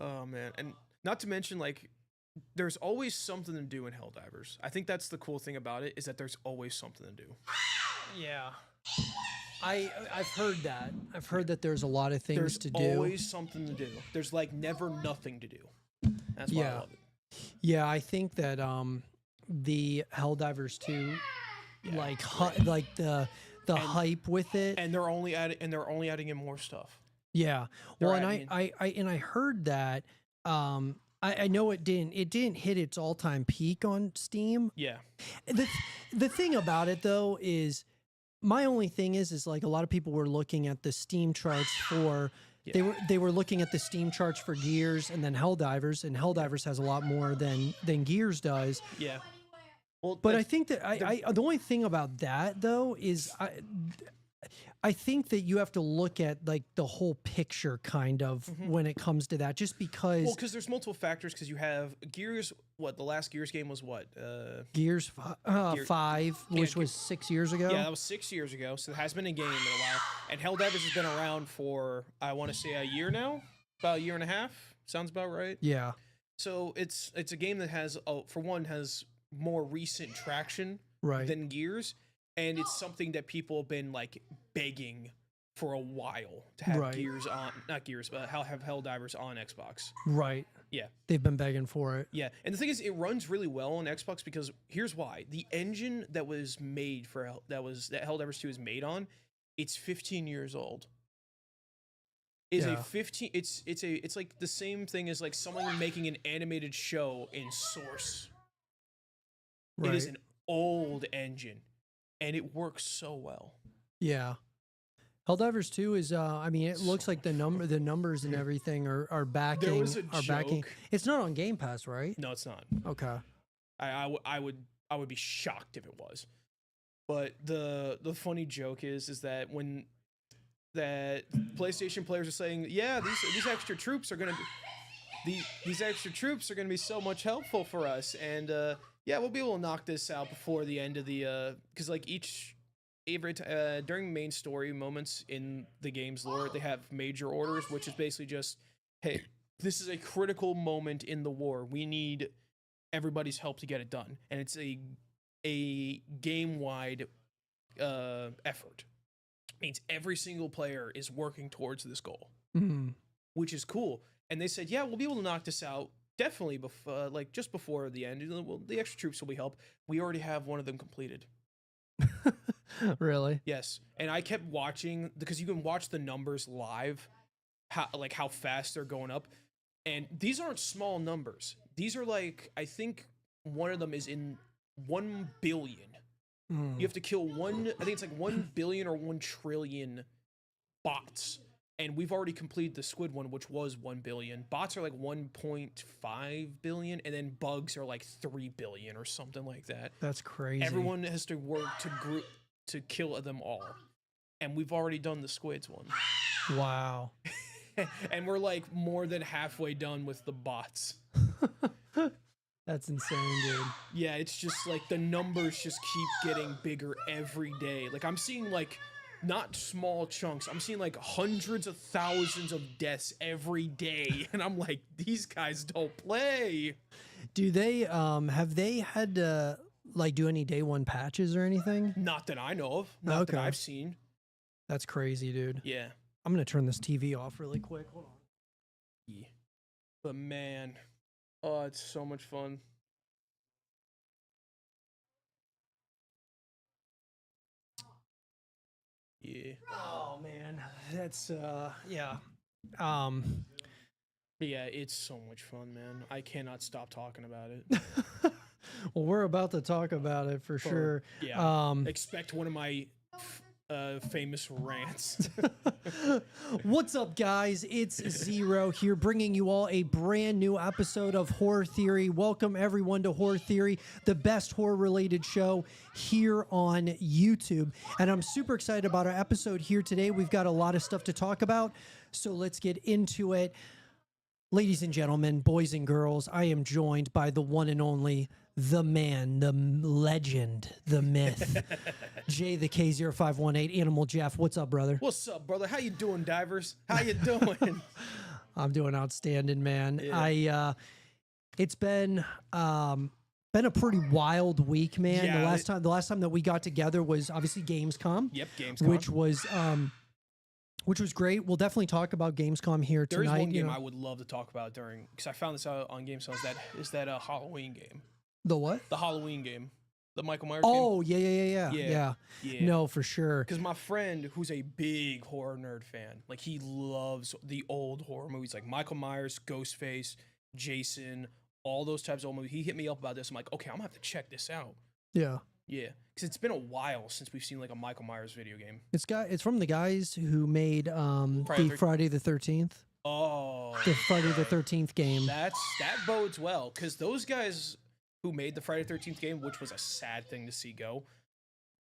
Oh man, and not to mention like there's always something to do in Helldivers. I think that's the cool thing about it is that there's always something to do. Yeah. I've heard that. I've heard that there's a lot of things There's to do. always something to do. There's like never nothing to do. That's why I love it. Yeah, I think that the Helldivers 2 like the hype with it. And they're only adding in more stuff. Yeah. Well, and I heard that I know it didn't hit its all-time peak on Steam. Yeah. The thing about it though is my only thing is like a lot of people were looking at the Steam charts for they were looking at the Steam charts for Gears and then Helldivers, and Helldivers has a lot more than Gears does. Yeah. Well, but I think that the only thing about that though is I think that you have to look at like the whole picture kind of when it comes to that, just because. Well, because there's multiple factors. Because you have Gears. What the last Gears game was? What? Gears 5, which was 6 years ago. Yeah, that was 6 years ago. So it has been a game in a while. And Helldivers has been around for I want to say a year now, about a year and a half. Sounds about right. Yeah. So it's a game that has for one has more recent traction than Gears. And it's something that people have been like begging for a while to have Gears on, not Gears, but have Helldivers on Xbox. Right. Yeah. They've been begging for it. Yeah. And the thing is, it runs really well on Xbox because here's why: the engine that was made for that Helldivers 2 is made on, it's 15 years old. It's like the same thing as like someone making an animated show in Source. Right. It is an old engine. And it works so well. Yeah. Helldivers 2 is I mean it looks like the numbers and everything are backing there was a joke. Backing. It's not on Game Pass, right? No, it's not. Okay. I would be shocked if it was. But the funny joke is that when that PlayStation players are saying, "Yeah, these extra troops are going to be these extra troops are going to be so much helpful for us." And yeah, we'll be able to knock this out before the end of the because like during main story moments in the game's lore, they have major orders, which is basically just, hey, this is a critical moment in the war. We need everybody's help to get it done, and it's a game-wide effort. It means every single player is working towards this goal, which is cool. And they said, yeah, we'll be able to knock this out. Definitely, like just before the end. Well, the extra troops will help. We already have one of them completed. Really? Yes. And I kept watching because you can watch the numbers live, how fast they're going up. And these aren't small numbers. These are like, I think one of them is in 1 billion. You have to kill I think it's like 1 billion or 1 trillion bots. And we've already completed the squid one, which was 1 billion. Bots are like 1.5 billion, and then bugs are like 3 billion or something like that. That's crazy. Everyone has to work to kill them all. And we've already done the squids one. Wow. And we're like more than halfway done with the bots. That's insane, dude. Yeah, it's just like the numbers just keep getting bigger every day. Like I'm seeing like not small chunks. I'm seeing like hundreds of thousands of deaths every day. And I'm like, these guys don't play. Do they, have they had to like do any day one patches or anything? Not that I know of. Not that I've seen. That's crazy, dude. Yeah. I'm going to turn this TV off really quick. Hold on. Yeah. But man, oh, it's so much fun. Yeah. Oh man, that's yeah. Yeah, it's so much fun, man. I cannot stop talking about it. Well, we're about to talk about it for sure. Yeah. Expect one of my famous rants. What's up, guys? It's Zero here, bringing you all a brand new episode of Horror Theory. Welcome everyone to Horror Theory, the best horror-related show here on YouTube. And I'm super excited about our episode here today. We've got a lot of stuff to talk about, so let's get into it. Ladies and gentlemen, boys and girls, I am joined by the one and only, the man, the legend, the myth, Jay the K0518, Animal Jeff. What's up, brother? What's up, brother? How you doing, divers? How you doing? I'm doing outstanding, man. Yeah. It's been a pretty wild week, man. Yeah, The last time that we got together was obviously Gamescom. Yep, Gamescom. Which was great. We'll definitely talk about Gamescom here There tonight. is one game I would love to talk about because I found this out on Gamescom. Is that a Halloween game? The what? The Halloween game. The Michael Myers game. Oh, yeah. No, for sure. Because my friend, who's a big horror nerd fan, like he loves the old horror movies, like Michael Myers, Ghostface, Jason, all those types of old movies. He hit me up about this. I'm like, okay, I'm gonna have to check this out. Yeah. Yeah, because it's been a while since we've seen like a Michael Myers video game. It's from the guys who made Friday the 13th. Oh, the Friday the 13th game. That bodes well, because those guys who made the Friday the 13th game, which was a sad thing to see go,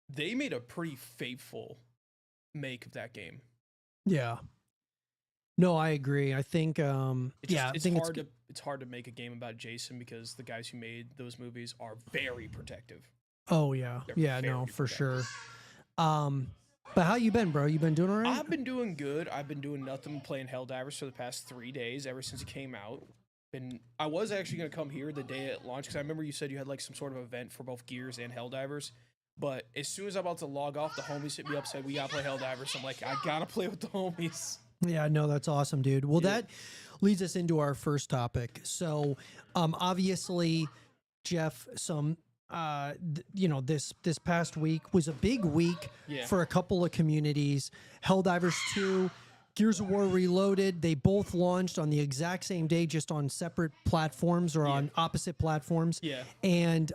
they made a pretty faithful make of that game. Yeah. No, I agree. I think it's hard to make a game about Jason because the guys who made those movies are very protective. Oh yeah. They're No, for protective. sure. But how you been, bro? You been doing all right? I've been doing good. I've been doing nothing playing Helldivers for the past 3 days ever since it came out. I was actually going to come here the day it launched because I remember you said you had like some sort of event for both Gears and Helldivers. But as soon as I'm about to log off, the homies hit me up, said we got to play Helldivers. So I'm like, I got to play with the homies. Yeah, no, that's awesome, dude. Well, that leads us into our first topic. So, obviously, Jeff, this past week was a big week for a couple of communities. Helldivers 2, Gears of War Reloaded, they both launched on the exact same day, just on separate platforms or on opposite platforms. Yeah. And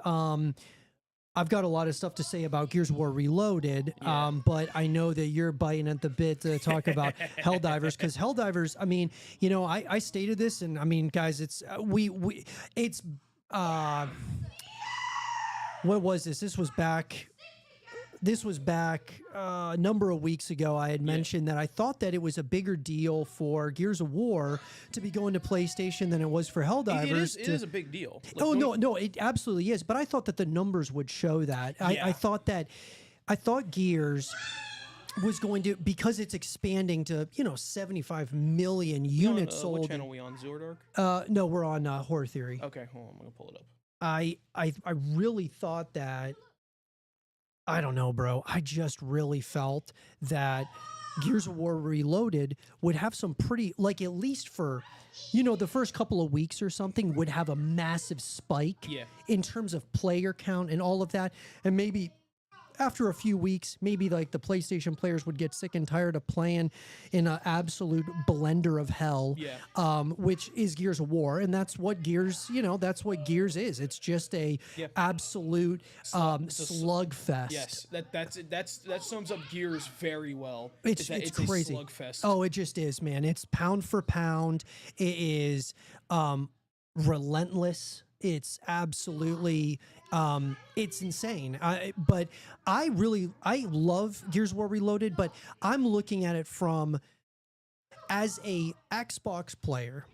I've got a lot of stuff to say about Gears of War Reloaded, but I know that you're biting at the bit to talk about Helldivers, because Helldivers, I mean, I stated this, and I mean, guys, it's what was this? This was back a number of weeks ago. I had mentioned that I thought that it was a bigger deal for Gears of War to be going to PlayStation than it was for Helldivers. It is a big deal. Like, no, it absolutely is. But I thought that the numbers would show that. I thought Gears was going to, because it's expanding to 75 million units sold. What channel are we on? Zordark? No, we're on Horror Theory. Okay, hold on, I'm gonna pull it up. I really thought that. I don't know, bro. I just really felt that Gears of War Reloaded would have some pretty, like, at least for, the first couple of weeks or something, would have a massive spike in terms of player count and all of that. And maybe after a few weeks, maybe like the PlayStation players would get sick and tired of playing in an absolute blender of hell, which is Gears of War. And that's what Gears, that's what Gears is. It's just a absolute slugfest. Yes, that sums up Gears very well. It's crazy. A slugfest. Oh, it just is, man. It's pound for pound. It is relentless. It's absolutely, it's insane. But I love Gears of War Reloaded, but I'm looking at it from, as a Xbox player,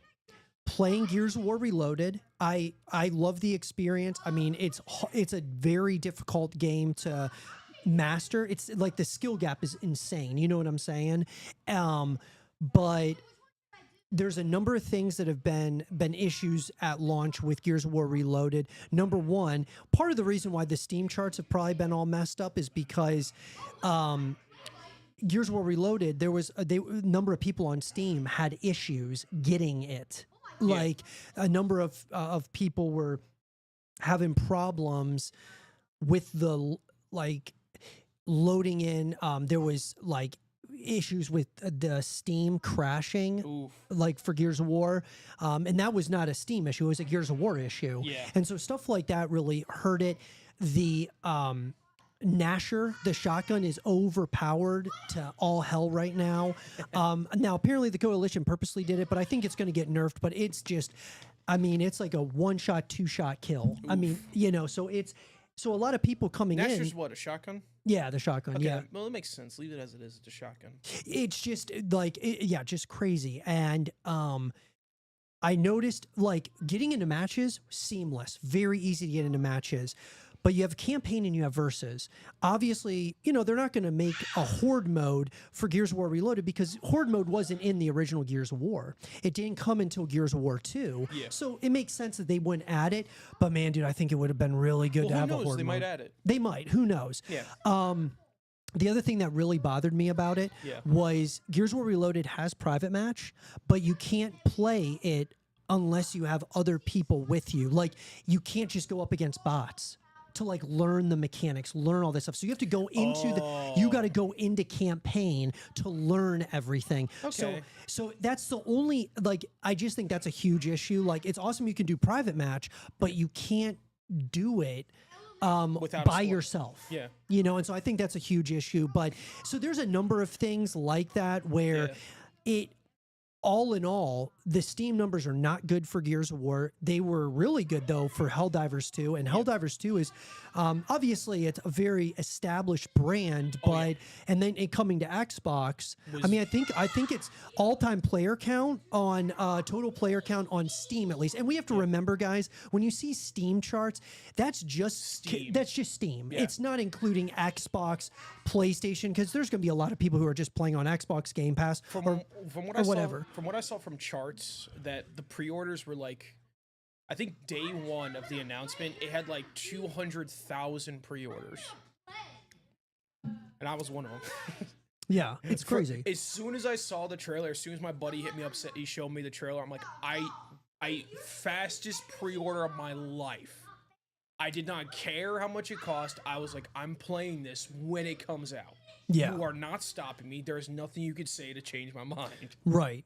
playing Gears of War Reloaded. I love the experience. I mean, it's a very difficult game to master. It's like the skill gap is insane. You know what I'm saying? But there's a number of things that have been issues at launch with Gears of War Reloaded. Number one, part of the reason why the Steam charts have probably been all messed up is because Gears of War Reloaded, there was a number of people on Steam had issues getting it. Like a number of people were having problems with the loading in. There was issues with the Steam crashing, like for Gears of War, and that was not a Steam issue; it was a Gears of War issue. And so stuff like that really hurt it. The Gnasher, the shotgun, is overpowered to all hell right now. Now apparently the Coalition purposely did it, but I think it's going to get nerfed. But it's just, I mean, it's like a 1-shot, 2-shot kill. I mean, so a lot of people coming in. Gnasher's what, a shotgun? Yeah, the shotgun. Okay. Yeah. Well, it makes sense. Leave it as it is. It's a shotgun. It's just just crazy. And I noticed getting into matches, seamless, very easy to get into matches. but you have campaign and you have versus. Obviously, you know, they're not going to make a horde mode for Gears of War Reloaded because horde mode wasn't in the original Gears of War. It didn't come until Gears of War 2. Yeah. So it makes sense that they wouldn't add it. But man, dude, I think it would have been really good to have a horde They mode. might add it. They might. Who knows? Yeah. The other thing that really bothered me about it was Gears of War Reloaded has private match, but you can't play it unless you have other people with you. Like, you can't just go up against bots to like learn the mechanics, learn all this stuff. So you have to go into you got to go into campaign to learn everything. Okay. So that's the only, like, I just think that's a huge issue. Like, it's awesome you can do private match, but you can't do it by yourself. Yeah. You know, and so I think that's a huge issue. But so there's a number of things like that where it, all in all, the Steam numbers are not good for Gears of War. They were really good, though, for Helldivers 2. And Helldivers 2 is, obviously, it's a very established brand, but, and then it coming to Xbox, I mean, I think it's all-time player count on, total player count on Steam, at least. And we have to remember, guys, when you see Steam charts, that's just Steam. Yeah. It's not including Xbox, PlayStation, because there's going to be a lot of people who are just playing on Xbox Game Pass or whatever. From what I saw from charts, that the pre-orders were like, I think day one of the announcement, it had like 200,000 pre-orders, and I was one of them. Yeah, it's crazy. As soon as I saw the trailer, as soon as my buddy hit me up, he showed me the trailer. I'm like, I fastest pre-order of my life. I did not care how much it cost. I was like, I'm playing this when it comes out. Yeah. You are not stopping me. There's nothing you could say to change my mind. Right.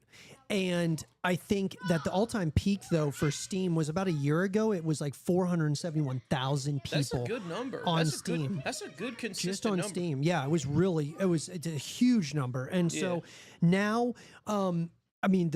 And I think that the all-time peak, though, for Steam was about a year ago. It was like 471,000 people. That's a good number. On Steam. That's a good consistent just on number. Steam. Yeah, it's a huge number. And so now, I mean,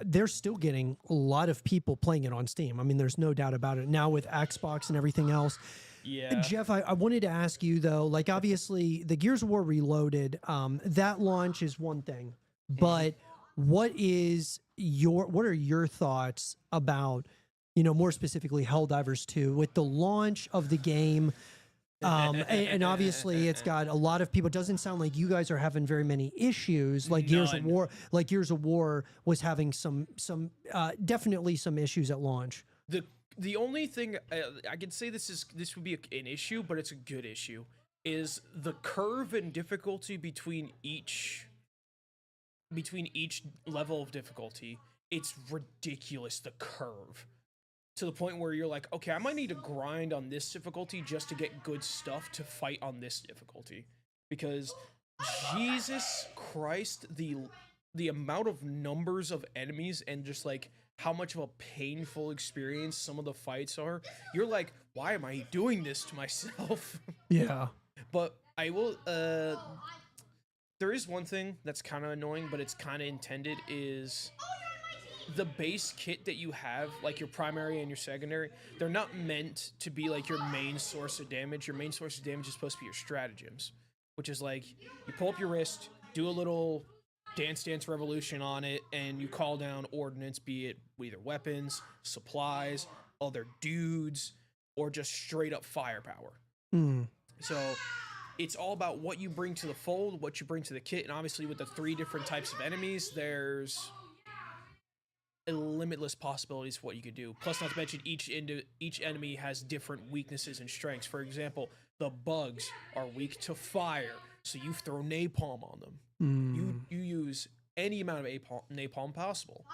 they're still getting a lot of people playing it on Steam. I mean, there's no doubt about it. Now with Xbox and everything else. Yeah. Jeff, I wanted to ask you, though, like, obviously, the Gears of War Reloaded, that launch is one thing. But what are your thoughts about, you know, more specifically Helldivers 2, with the launch of the game? And obviously it's got a lot of people. It doesn't sound like you guys are having very many issues. Like Gears of War was having some definitely some issues at launch. The only thing I can say this would be an issue, but it's a good issue, is the curve in difficulty between each level of difficulty. It's ridiculous, the curve. To the point where you're like, okay, I might need to grind on this difficulty just to get good stuff to fight on this difficulty. Because Jesus Christ, the amount of numbers of enemies and just like how much of a painful experience some of the fights are, you're like, why am I doing this to myself? Yeah. But I will, there is one thing that's kind of annoying, but it's kind of intended, is the base kit that you have, like your primary and your secondary, they're not meant to be like your main source of damage. Your main source of damage is supposed to be your stratagems, which is like, you pull up your wrist, do a little Dance Revolution on it, and you call down ordnance, be it either weapons, supplies, other dudes, or just straight up firepower. So it's all about what you bring to the fold, what you bring to the kit, and obviously with the 3 different types of enemies, there's limitless possibilities of what you could do. Plus, not to mention, each enemy has different weaknesses and strengths. For example, the bugs are weak to fire, so you throw napalm on them. You use any amount of napalm possible.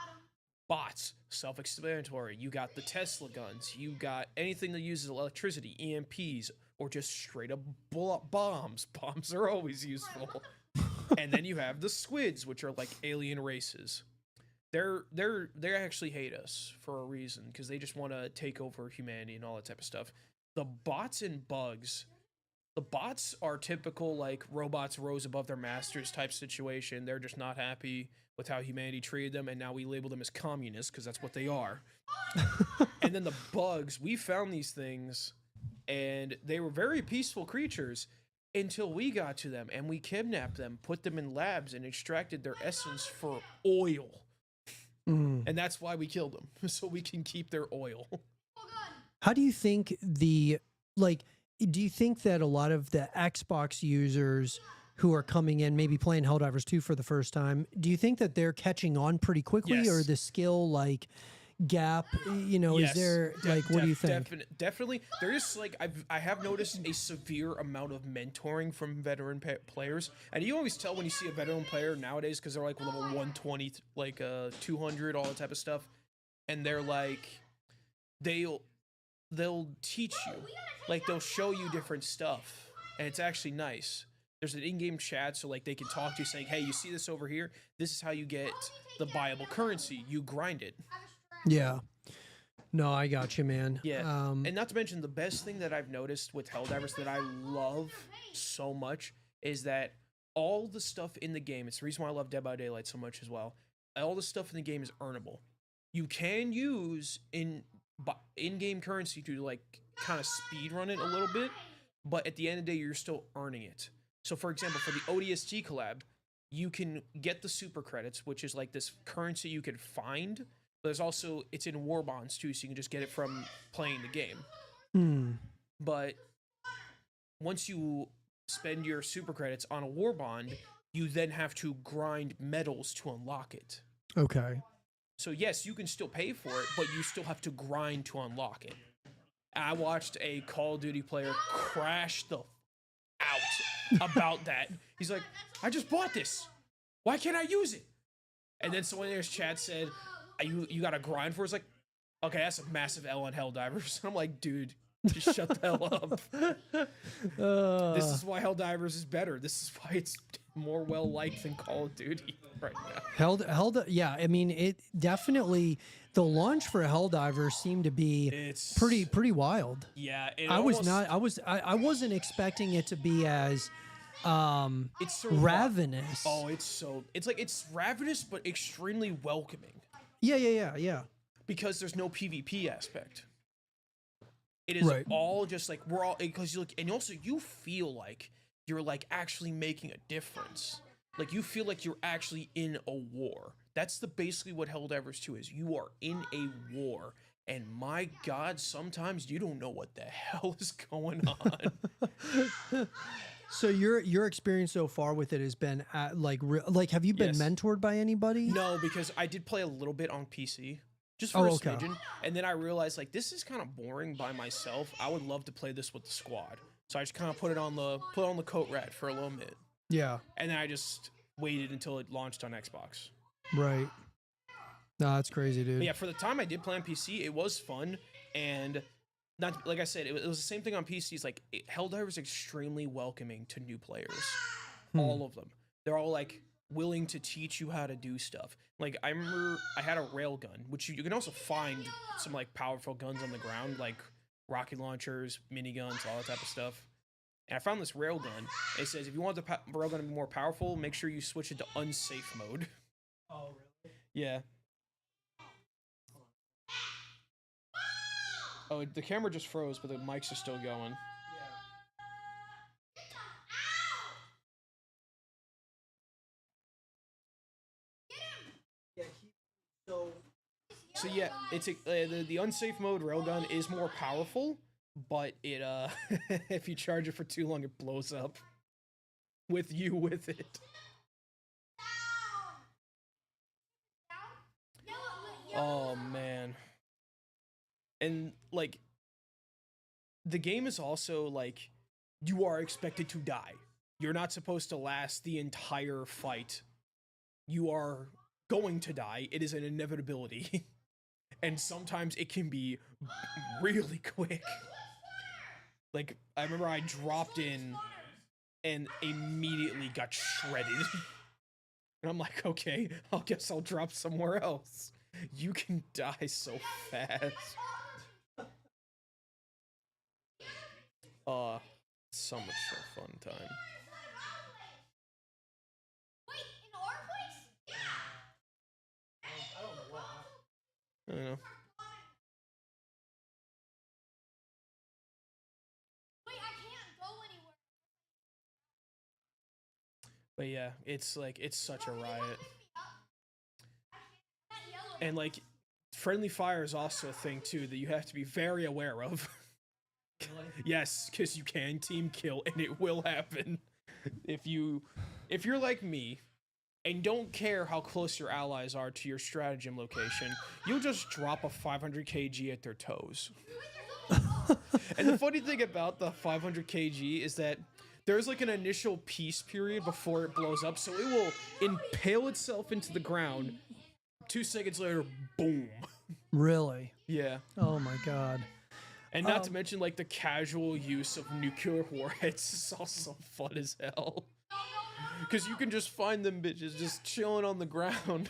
Bots, self-explanatory. You got the Tesla guns. You got anything that uses electricity, EMPs, or just straight up bombs. Bombs are always useful. And then you have the squids, which are like alien races. They actually hate us for a reason, because they just want to take over humanity and all that type of stuff. The bots and bugs. The bots are typical, like, robots rose above their masters type situation. They're just not happy with how humanity treated them, and now we label them as communists, because that's what they are. And then the bugs, we found these things, and they were very peaceful creatures until we got to them, and we kidnapped them, put them in labs, and extracted their essence for oil. And that's why we killed them, so we can keep their oil. How do you think do you think that a lot of the Xbox users who are coming in, maybe playing Helldivers 2 for the first time, do you think that they're catching on pretty quickly, or Yes. the skill like gap? You know, is there like what do you think? Definitely. There is like I have noticed a severe amount of mentoring from veteran players, and you always tell when you see a veteran player nowadays because they're like level 120, like 200, all that type of stuff, and they're like they'll teach you, like they'll show you different stuff, and it's actually nice. There's an in-game chat, so like they can talk to you saying, hey, you see this over here? This is how you get the viable currency. You grind it. Yeah. No, I got you, man. Yeah. And not to mention, the best thing that I've noticed with Helldivers that I love so much is that all the stuff in the game, it's the reason why I love Dead by Daylight so much as well, all the stuff in the game is earnable. You can use in-game currency to like kind of speed run it a little bit, but at the end of the day, you're still earning it. So for example, for the ODST collab, you can get the super credits, which is like this currency you can find, but there's also, it's in war bonds too, so you can just get it from playing the game. But once you spend your super credits on a war bond, you then have to grind medals to unlock it. Okay. So yes, you can still pay for it, but you still have to grind to unlock it. I watched a Call of Duty player crash the out about that. He's like, I just bought this. Why can't I use it? And then someone in his chat said, you got to grind for it. It's like, okay, that's a massive L on Helldivers. I'm like, dude, just shut the hell up. This is why Helldivers is better. This is why it's more well liked than Call of Duty right now. Yeah, I mean, it definitely, the launch for Helldivers seemed to be pretty wild. Yeah, I wasn't expecting it to be as it's ravenous. Oh, it's ravenous but extremely welcoming. Yeah. Because there's no PvP aspect. It is all just like we're all, because you look, and also you feel like you're like actually making a difference. Like you feel like you're actually in a war. That's basically what Helldivers 2 is. You are in a war, and my God, sometimes you don't know what the hell is going on. So your experience so far with it has been like have you been mentored by anybody? No, because I did play a little bit on PC. Just for a smidgen, and then I realized like this is kind of boring by myself. I would love to play this with the squad, so I just kind of put on the coat rat for a little bit. Yeah, and then I just waited until it launched on Xbox. Right. No, that's crazy, dude. But yeah, for the time I did play on PC, it was fun, and not like I said, it was the same thing on PC. It's like Helldivers is extremely welcoming to new players. All of them, they're all like willing to teach you how to do stuff. Like I remember I had a railgun, which you can also find some like powerful guns on the ground, like rocket launchers, miniguns, all that type of stuff. And I found this railgun. It says if you want the railgun to be more powerful, make sure you switch it to unsafe mode. Oh, really? Yeah. Oh, the camera just froze, but the mics are still going. So yeah, it's the unsafe mode railgun is more powerful, but it if you charge it for too long, it blows up with it. Oh man. And like the game is also like you are expected to die. You're not supposed to last the entire fight. You are going to die. It is an inevitability. And sometimes it can be really quick. Like, I remember I dropped in and immediately got shredded. And I'm like, okay, I guess I'll drop somewhere else. You can die so fast. So much fun time. I don't know. But yeah, it's like, it's such a riot. And like, friendly fire is also a thing too that you have to be very aware of. Yes, because you can team kill, and it will happen. If you're like me and don't care how close your allies are to your stratagem location, you'll just drop a 500 kg at their toes. And the funny thing about the 500 kg is that there's like an initial peace period before it blows up, so it will impale itself into the ground. 2 seconds later, boom. Really? Yeah. Oh my god. And not to mention, like, the casual use of nuclear warheads is also fun as hell. Because you can just find them bitches just chilling on the ground.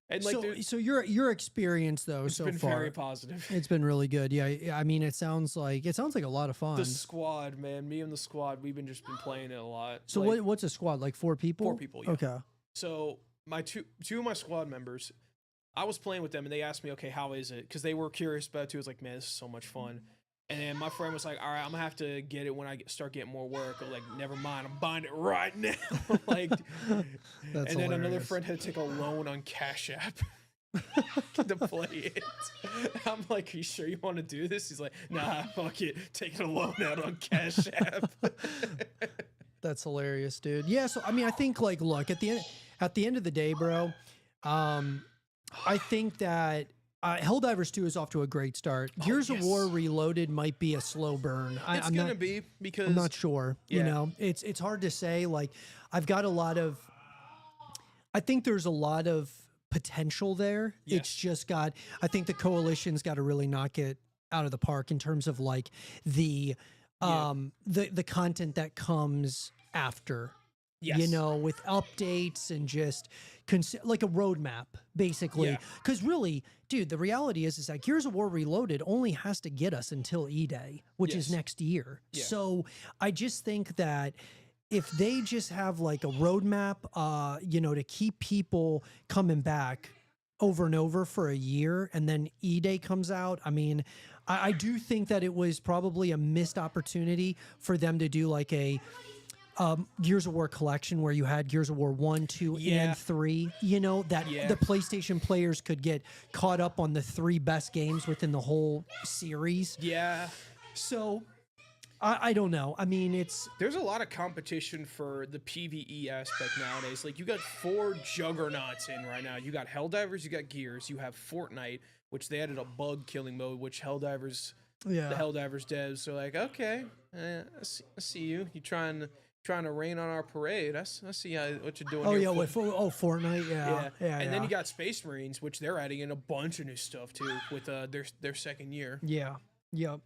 And like, so your experience though so been far, very positive. It's been really good. Yeah, I mean, it sounds like a lot of fun. The squad, man, me and the squad, we've just been playing it a lot. So like, what's a squad, like 4 people? 4 people. Yeah. Okay. So my two of my squad members, I was playing with them and they asked me, okay, how is it? Because they were curious about it too. I was like, man, this is so much fun. And then my friend was like, all right, I'm gonna have to get it when I start getting more work. I'm like, never mind, I'm buying it right now. Like, That's and then another hilarious. friend had to take a loan on Cash App to play it. I'm like, are you sure you want to do this? He's like, nah, fuck it, taking a loan out on Cash App. That's hilarious, dude. Yeah, so I mean, I think like, look, at the end of the day, bro, I think that Helldivers 2 is off to a great start. Gears of War Reloaded might be a slow burn. It's I'm gonna not, be because I'm not sure. Yeah. You know, it's hard to say. Like, I've got a lot of. I think there's a lot of potential there. Yeah. It's just got. I think the coalition's got to really knock it out of the park in terms of like the content that comes after. Yes. You know, with updates and just like a roadmap, basically. Yeah. Because really, dude, the reality is that Gears of War Reloaded only has to get us until E-Day, which is Yes. next year. Yeah. So I just think that if they just have like a roadmap, you know, to keep people coming back over and over for a year, and then E-Day comes out, I mean, I do think that it was probably a missed opportunity for them to do like a Gears of War collection where you had Gears of War 1, 2, and 3, you know, that the PlayStation players could get caught up on the 3 best games within the whole series. Yeah. So I don't know. I mean, There's a lot of competition for the PvE aspect nowadays. Like, you got 4 juggernauts in right now. You got Helldivers, you got Gears, you have Fortnite, which they added a bug killing mode, which Helldivers, the Helldivers devs are like, okay, I see you. You trying to rain on our parade. I see what you're doing. oh here, yeah, with Fortnite, yeah. And then you got Space Marines, which they're adding in a bunch of new stuff too with their second year. Yeah. Yep.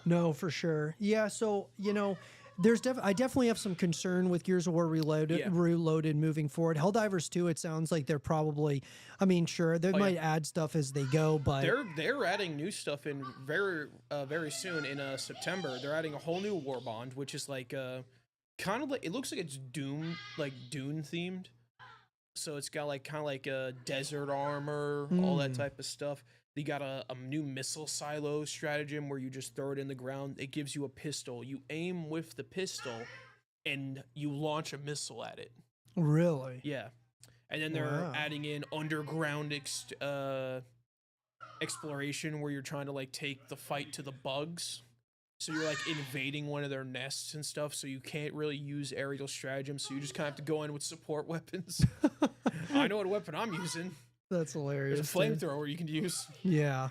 No, for sure. Yeah. So, you know, I definitely have some concern with Gears of War Reloaded moving forward. Helldivers 2, it sounds like they're probably, I mean, sure, they might add stuff as they go, but they're adding new stuff in very soon in September. They're adding a whole new war bond, which is like kind of like, it looks like it's Dune themed. So it's got like kind of like a desert armor, all that type of stuff. You got a new missile silo stratagem where you just throw it in the ground. It gives you a pistol. You aim with the pistol, and you launch a missile at it. Really? Yeah. And then they're adding in underground exploration where you're trying to like take the fight to the bugs. So you're like invading one of their nests and stuff, so you can't really use aerial stratagem, so you just kind of have to go in with support weapons. I know what weapon I'm using. That's hilarious. There's a flamethrower you can use. Yeah.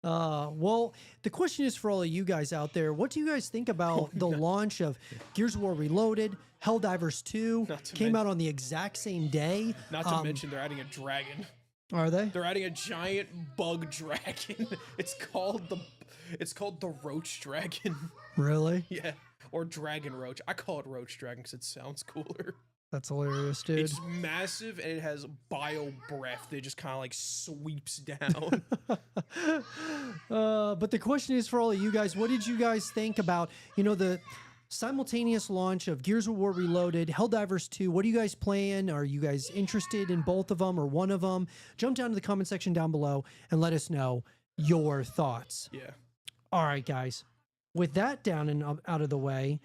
Well, the question is for all of you guys out there, what do you guys think about the launch of Gears of War Reloaded? Helldivers 2 came out on the exact same day. Not to mention they're adding a dragon. Are they? They're adding a giant bug dragon. It's called the Roach Dragon. Really? Yeah. Or Dragon Roach. I call it Roach Dragon because it sounds cooler. That's hilarious, dude. It's massive and it has bio breath that just kind of like sweeps down. But the question is for all of you guys, what did you guys think about, you know, the simultaneous launch of Gears of War Reloaded, Helldivers 2? What are you guys playing? Are you guys interested in both of them or one of them? Jump down to the comment section down below and let us know your thoughts. Yeah. All right, guys. With that down and out of the way,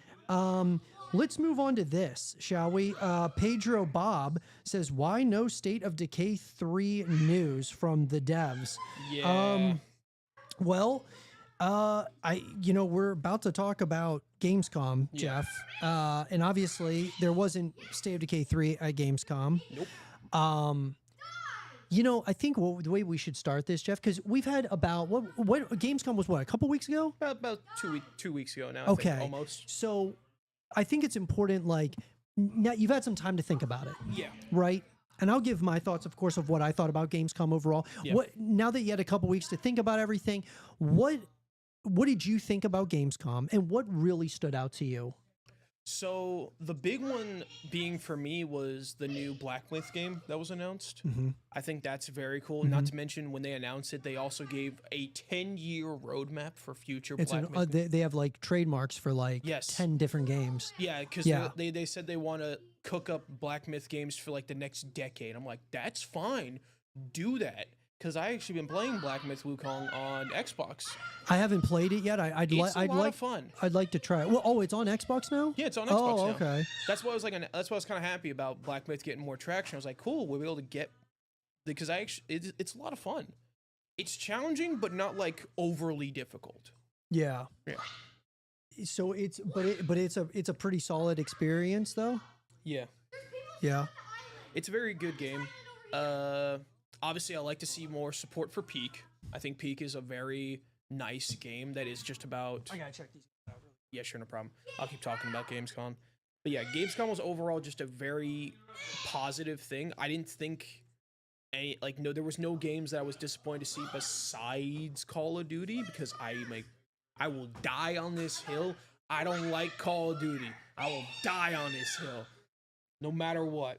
let's move on to this, shall we? Pedro Bob says, why no State of Decay 3 news from the devs? Yeah. Well, We're about to talk about Gamescom, Yeah. Jeff. And obviously there wasn't State of Decay 3 at Gamescom. Nope. I think the way we should start this, Jeff, because we've had about what Gamescom was a couple weeks ago? About 2 weeks ago now. I Okay. think, almost. So I think it's important, like, now you've had some time to think about it, Yeah. right? And I'll give my thoughts, of course, of what I thought about Gamescom overall. Yeah. Now that you had a couple weeks to think about everything, what did you think about Gamescom, and what really stood out to you? So the big one being for me was the new Black Myth game that was announced. I think that's very cool. Not to mention when they announced it, they also gave a 10-year roadmap for future Black Myth. They have like trademarks for like Yes. 10 different games. Yeah, because Yeah. they said they want to cook up Black Myth games for like the next decade. I'm like, that's fine. Do that. Because I actually been playing Black Myth Wukong on Xbox. I haven't played it yet. It's a lot of fun. I'd like to try it. Well, it's on Xbox now? Yeah, it's on Xbox Oh, now. okay. That's why I was like, that's why I was kind of happy about Black Myth getting more traction. I was like, cool, we'll be able to get, because it's a lot of fun. It's challenging, but not like overly difficult. Yeah. Yeah. So it's a pretty solid experience though. Yeah, Yeah. it's a very good game. Obviously, I like to see more support for Peak. I think Peak is a very nice game that is just about. I gotta check these out. Yeah, sure, no problem. I'll keep talking about Gamescom. But yeah, Gamescom was overall just a very positive thing. I didn't think there was no games that I was disappointed to see besides Call of Duty, because I will die on this hill. I don't like Call of Duty. I will die on this hill, no matter what.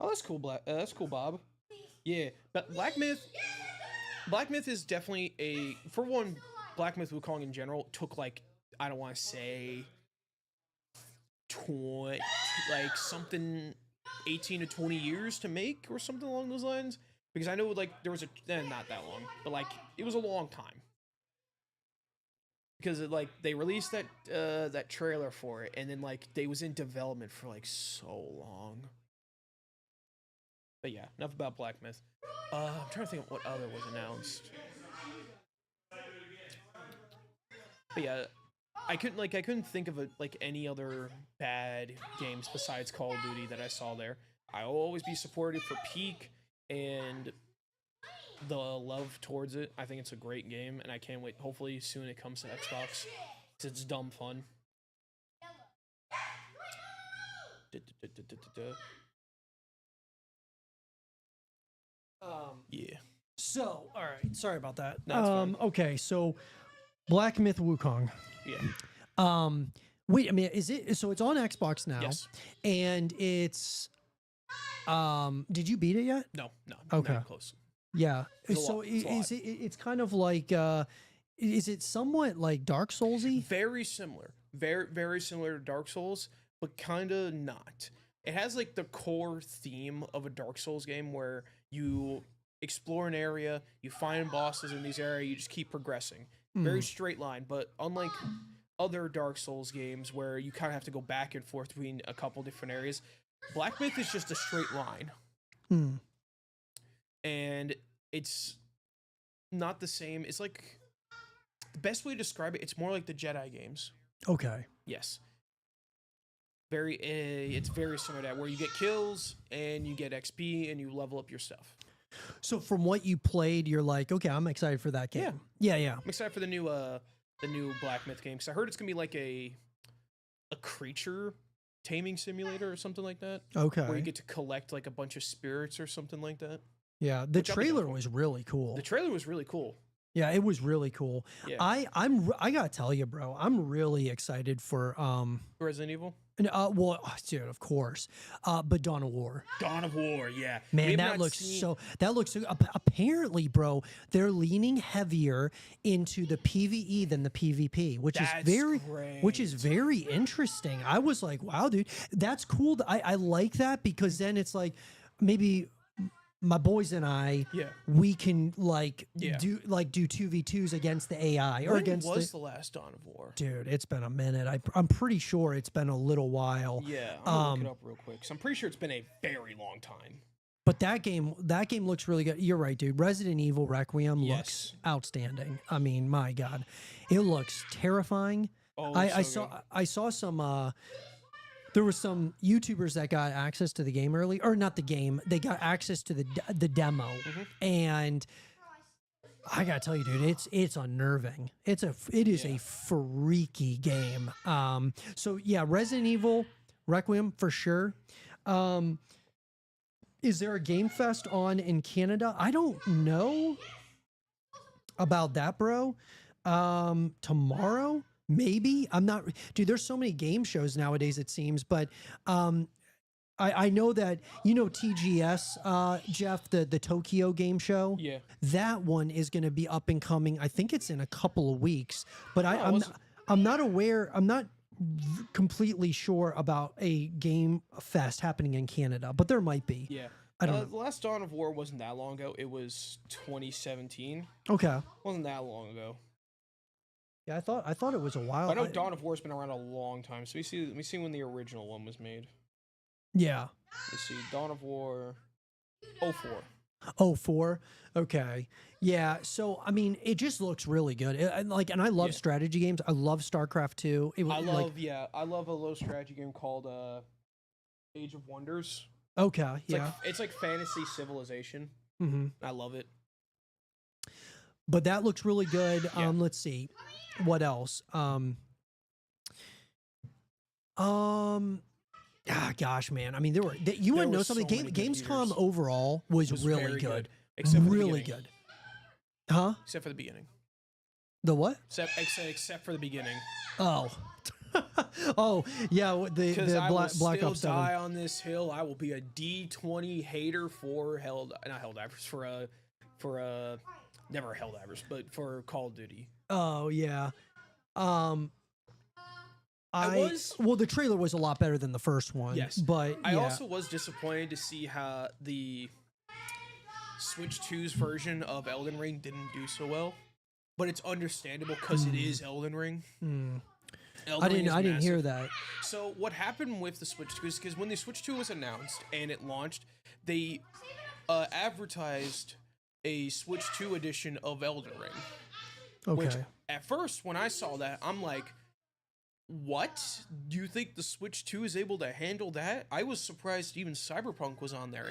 Oh, that's cool, that's cool, Bob. Yeah, but Black Myth is definitely for one, Black Myth Wukong in general took like, I don't want to say 18 to 20 years to make or something along those lines, because I know like there was not that long, but like it was a long time, because they released that trailer for it, and then like they was in development for like so long. But yeah, enough about Black Myth. I'm trying to think of what other was announced. But yeah, I couldn't think of any other bad games besides Call of Duty that I saw there. I will always be supportive for Peak and the love towards it. I think it's a great game, and I can't wait. Hopefully soon it comes to Xbox, because it's dumb fun. Yeah. So, all right. Sorry about that. No, it's fine. Okay, so Black Myth Wukong. Yeah. Wait, I mean, is it so it's on Xbox now? Yes. And it's did you beat it yet? No. Okay. Not close. Yeah. It's a So lot. It's a lot. it's kind of like is it somewhat like Dark Soulsy? Very similar. Very similar to Dark Souls, but kind of not. It has like the core theme of a Dark Souls game where you explore an area, you find bosses in these areas, you just keep progressing. Very straight line, but unlike other Dark Souls games where you kind of have to go back and forth between a couple different areas, Black Myth is just a straight line. And it's not the same. It's like, the best way to describe it, it's more like the Jedi games. Okay. Yes. It's very similar to that, where you get kills and you get XP and you level up your stuff. So from what you played, you're like, okay, I'm excited for that game. Yeah. I'm excited for the new Black Myth game, because I heard it's gonna be like a creature taming simulator or something like that. Okay. Where you get to collect like a bunch of spirits or something like that. Yeah. The Which I'll be down trailer for. was really cool. The trailer was really cool. Yeah, it was really cool. Yeah. I gotta tell you, bro, I'm really excited for Resident Evil. Dude, of course. But Dawn of War. Dawn of War, yeah. Man, that looks so. Apparently, bro, they're leaning heavier into the PvE than the PvP, which is very interesting. I was like, wow, dude, that's cool. I like that, because then it's like maybe my boys and I, we can do 2v2s against the AI or When against was the last Dawn of War? Dude, it's been a minute. I'm pretty sure it's been a little while. Yeah, I'm gonna look it up real quick, 'cause I'm pretty sure it's been a very long time. But that game looks really good. You're right, dude. Resident Evil Requiem Yes. looks outstanding. I mean, my God, it looks terrifying. Oh, I so saw I saw some. There were some YouTubers that got access to the game early, or not the game. They got access to the demo, and I gotta tell you, dude, it's unnerving. It is a freaky game. So yeah, Resident Evil Requiem for sure. Is there a Game Fest on in Canada? I don't know about that, bro. Tomorrow, maybe. I'm not, dude. There's so many game shows nowadays, it seems. But I know that TGS, Jeff, the Tokyo game show. Yeah. That one is going to be up and coming. I think it's in a couple of weeks. But I'm not aware. I'm not completely sure about a game fest happening in Canada, but there might be. Yeah. I don't know. The last Dawn of War wasn't that long ago. It was 2017. Okay. Wasn't that long ago. Yeah, I thought it was a while. I know Dawn of War's been around a long time. So let me see when the original one was made. Yeah. Let's see. Dawn of War 04. 04. Okay. Yeah. So I mean, it just looks really good. And I love strategy games. I love StarCraft 2. I love a low strategy game called Age of Wonders. Okay. It's like fantasy civilization. Mm-hmm. I love it. But that looks really good. Yeah. Let's see. What else? Gosh, man. I mean, you want to know something? Gamescom overall was really good. Except for really the beginning. good. Huh? Except for the beginning. The what? Except for the beginning. Oh. Oh, yeah, the Black Ops 7. Die on this hill. I will be a D20 hater for never Helldivers, but for Call of Duty. Oh, yeah. Well, the trailer was a lot better than the first one. Yes. But I also was disappointed to see how the Switch 2's version of Elden Ring didn't do so well. But it's understandable because it is Elden Ring. I didn't hear that. So what happened with the Switch 2 is because when the Switch 2 was announced and it launched, they advertised a Switch 2 edition of Elden Ring. Okay. Which at first, when I saw that, I'm like, what? Do you think the Switch 2 is able to handle that? I was surprised even Cyberpunk was on there.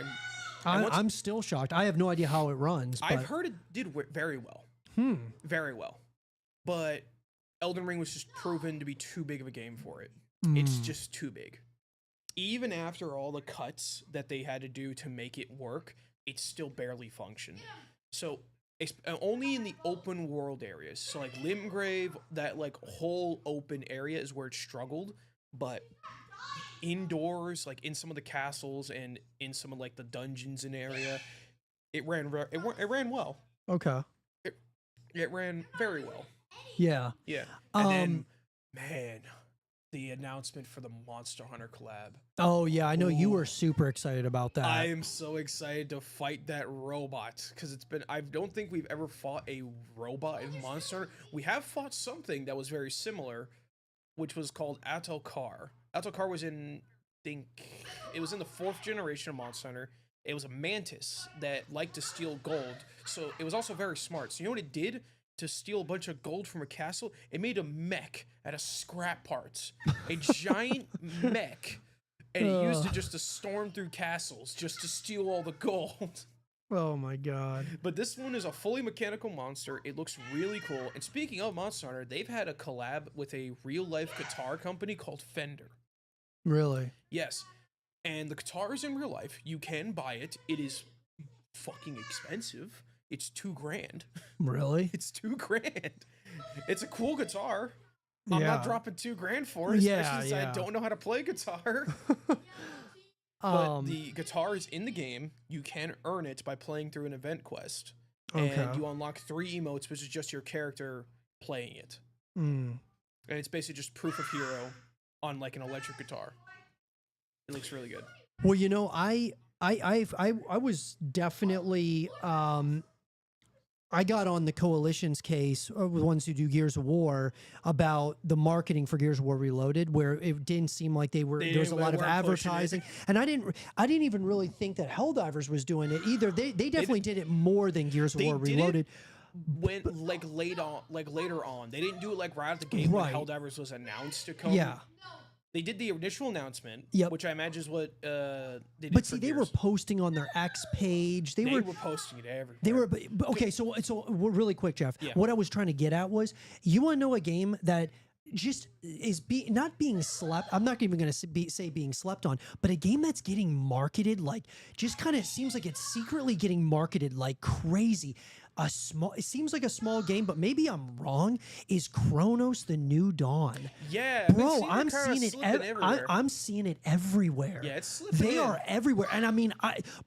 And I'm still shocked. I have no idea how it runs. But... I've heard it did very well. Very well. But Elden Ring was just proven to be too big of a game for it. It's just too big. Even after all the cuts that they had to do to make it work, it still barely functioned. So only in the open world areas. So like Limgrave, that like whole open area is where it struggled. But indoors, like in some of the castles and in some of like the dungeons and area, it ran well. Okay. It ran very well. Yeah. Yeah. And then, man, the announcement for the Monster Hunter collab. Oh, yeah. I know you were super excited about that. I am so excited to fight that robot because I don't think we've ever fought a robot in Monster Hunter. We have fought something that was very similar, which was called Atokar. Atokar was it was in the 4th generation of Monster Hunter. It was a mantis that liked to steal gold. So it was also very smart. So you know what it did to steal a bunch of gold from a castle? It made a mech out of scrap parts. A giant mech. And it used it just to storm through castles just to steal all the gold. Oh my god. But this one is a fully mechanical monster. It looks really cool. And speaking of Monster Hunter, they've had a collab with a real-life guitar company called Fender. Really? Yes. And the guitar is in real life. You can buy it. It is fucking expensive. It's $2,000. Really? It's $2,000. It's a cool guitar. I'm not dropping $2,000 for it, especially since I don't know how to play guitar. But the guitar is in the game. You can earn it by playing through an event quest. Okay. And you unlock 3 emotes, which is just your character playing it. And it's basically just proof of hero on like an electric guitar. It looks really good. Well, you know, I was definitely I got on the Coalition's case, the ones who do Gears of War, about the marketing for Gears of War Reloaded, where it didn't seem like there was a lot of advertising, and I didn't even really think that Helldivers was doing it either. They definitely did it more than Gears of War Reloaded. When later on, they didn't do it like right out the gate when Helldivers was announced to come. Yeah. They did the initial announcement, which I imagine is what they did. But see, they were posting on their X page. They were posting it everywhere. They were okay. So really quick, Jeff. Yeah. What I was trying to get at was, you want to know a game that just is not being slept. I'm not even going to say being slept on, but a game that's getting marketed like, just kind of seems like it's secretly getting marketed like crazy. It seems like a small game, but maybe I'm wrong. Is Chronos: The New Dawn? Yeah, bro, I'm seeing it. I'm seeing it everywhere. Yeah, it's slipping. They are everywhere, and I mean,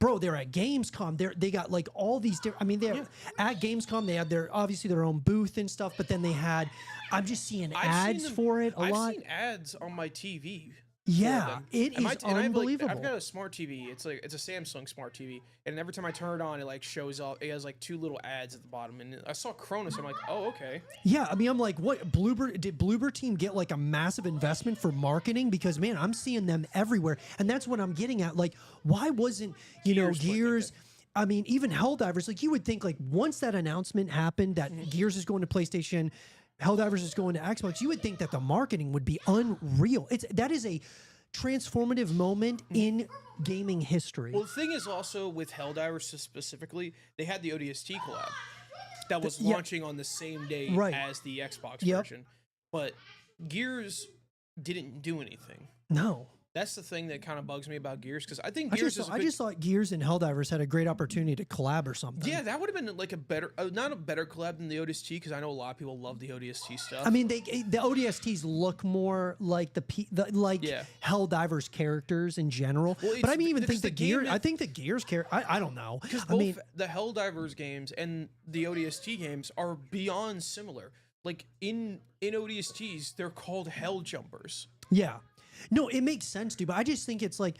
bro, they're at Gamescom. They got like all these different. I mean, they're at Gamescom. They had obviously their own booth and stuff, but then they had. I'm just seeing ads for it a lot. I've seen ads on my TV. Yeah, it is unbelievable. I've got a smart TV. It's a Samsung smart TV, and every time I turn it on, it like shows up. It has like 2 little ads at the bottom, and I saw Cronus. I'm like, oh, okay. Yeah, I mean, I'm like, what? Did Bloober Team get like a massive investment for marketing? Because man, I'm seeing them everywhere, and that's what I'm getting at. Like, why wasn't Gears? I mean, even Helldivers. Like, you would think like once that announcement happened that Gears is going to PlayStation. Helldivers is going to Xbox, you would think that the marketing would be unreal. That is a transformative moment in gaming history. Well, the thing is also with Helldivers specifically, they had the ODST collab that was launching on the same day as the Xbox version. But Gears didn't do anything. No. That's the thing that kind of bugs me about Gears, because I think I just thought Gears and Helldivers had a great opportunity to collab or something. Yeah, that would have been like a better, not a better collab than the ODST, because I know a lot of people love the ODST stuff. I mean, the ODSTs look more like Helldivers characters in general. Well, but I mean, even think the Gears. I think the Gears character. I don't know. Because both the Helldivers games and the ODST games are beyond similar. Like in ODSTs, they're called Hell Jumpers. Yeah. No, it makes sense, dude. But I just think it's like,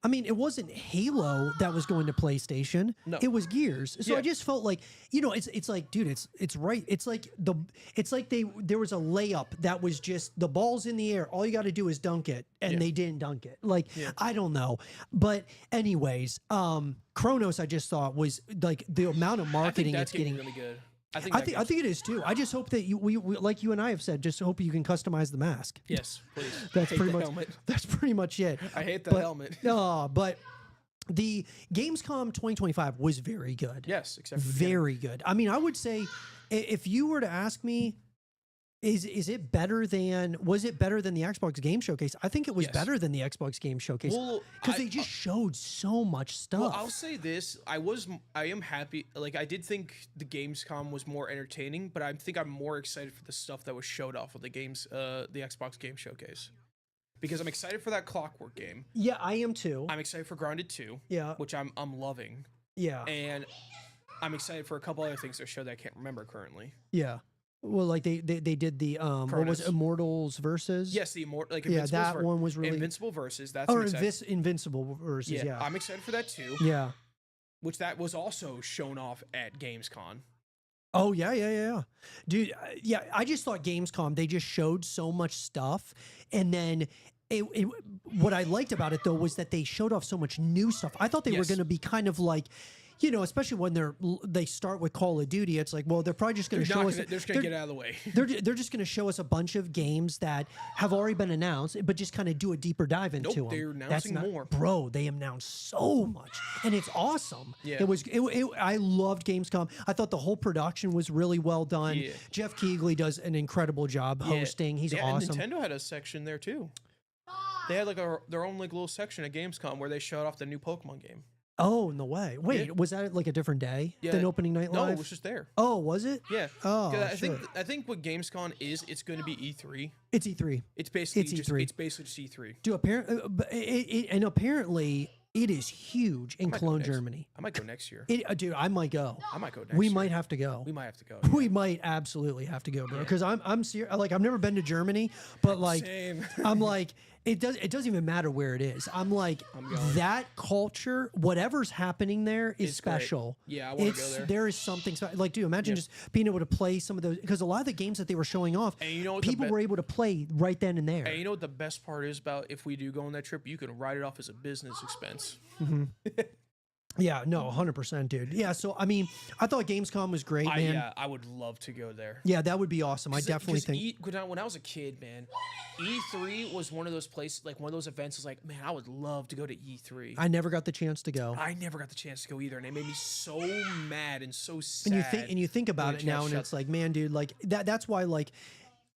I mean, it wasn't Halo that was going to PlayStation. No. It was Gears. So I just felt like, it's like, dude, it's right. It's like there was a layup that was just the ball's in the air. All you got to do is dunk it, and they didn't dunk it. Like, I don't know. But anyways, Chronos, I just thought was like the amount of marketing it's getting really good. I think it is too. I just hope that we like you and I have said, just hope you can customize the mask. Yes, please. That's pretty much it. I hate the helmet. But the Gamescom 2025 was very good. Yes, except for very good. I mean, I would say if you were to ask me, was it better than the Xbox Game Showcase? I think it was better than the Xbox Game Showcase, because they just showed so much stuff. Well, I'll say this: I am happy. Like, I did think the Gamescom was more entertaining, but I think I'm more excited for the stuff that was showed off of the Xbox Game Showcase, because I'm excited for that Clockwork game. Yeah, I am too. I'm excited for Grounded 2. Yeah, which I'm loving. Yeah, and I'm excited for a couple other things they showed that I can't remember currently. Yeah. Well, like they did the what was it, Immortals Versus? Yes, the Immortal, that one was really Invincible Versus. That's Invincible Versus. Yeah, I'm excited for that too. Yeah, which that was also shown off at Gamescom. Oh yeah, dude. Yeah, I just thought Gamescom, they just showed so much stuff, and then. What I liked about it though was that they showed off so much new stuff. I thought they were going to be kind of like, especially when they start with Call of Duty, it's like, well, they're probably just going to show us. They're just going to get out of the way. They're just going to show us a bunch of games that have already been announced, but just kind of do a deeper dive into them. They're announcing more. Bro, they announced so much, and it's awesome. Yeah. I loved Gamescom. I thought the whole production was really well done. Yeah. Jeff Keighley does an incredible job hosting. He's awesome. And Nintendo had a section there too. They had like their own like little section at Gamescom where they showed off the new Pokemon game. Oh, no way. Wait, was that like a different day than opening night live? No, it was just there. Oh, was it? Yeah. Oh, I think what Gamescom is, it's going to be E3. It's E3. It's basically just E3. Dude, apparently it is huge in Cologne, Germany. I might go next year. Dude, I might go. I might go next year. We might have to go. We might have to go. Yeah. We might absolutely have to go, bro. Because I'm serious. Like, I've never been to Germany, but like, Same. I'm like, it doesn't even matter where it is. I'm like, I'm going. that culture, whatever's happening there is It's great. special. Yeah, I want to go there. There is something like, dude, imagine just being able to play some of those, because a lot of the games that they were showing off, And you know what people were able to play right then and there. And you know what the best part is about if we do go on that trip? You can write it off as a business expense. Yeah, no, 100%, dude. Yeah, so I mean, I thought Gamescom was great, man. Yeah, I would love to go there. Yeah, that would be awesome. I definitely think. When I was a kid, man, E3 was one of those places, like one of those events. Was like, man, I would love to go to E3. I never got the chance to go. I never got the chance to go either, and it made me so mad and so sad. And you think about it now, and it's like, man, dude, like that's why, like,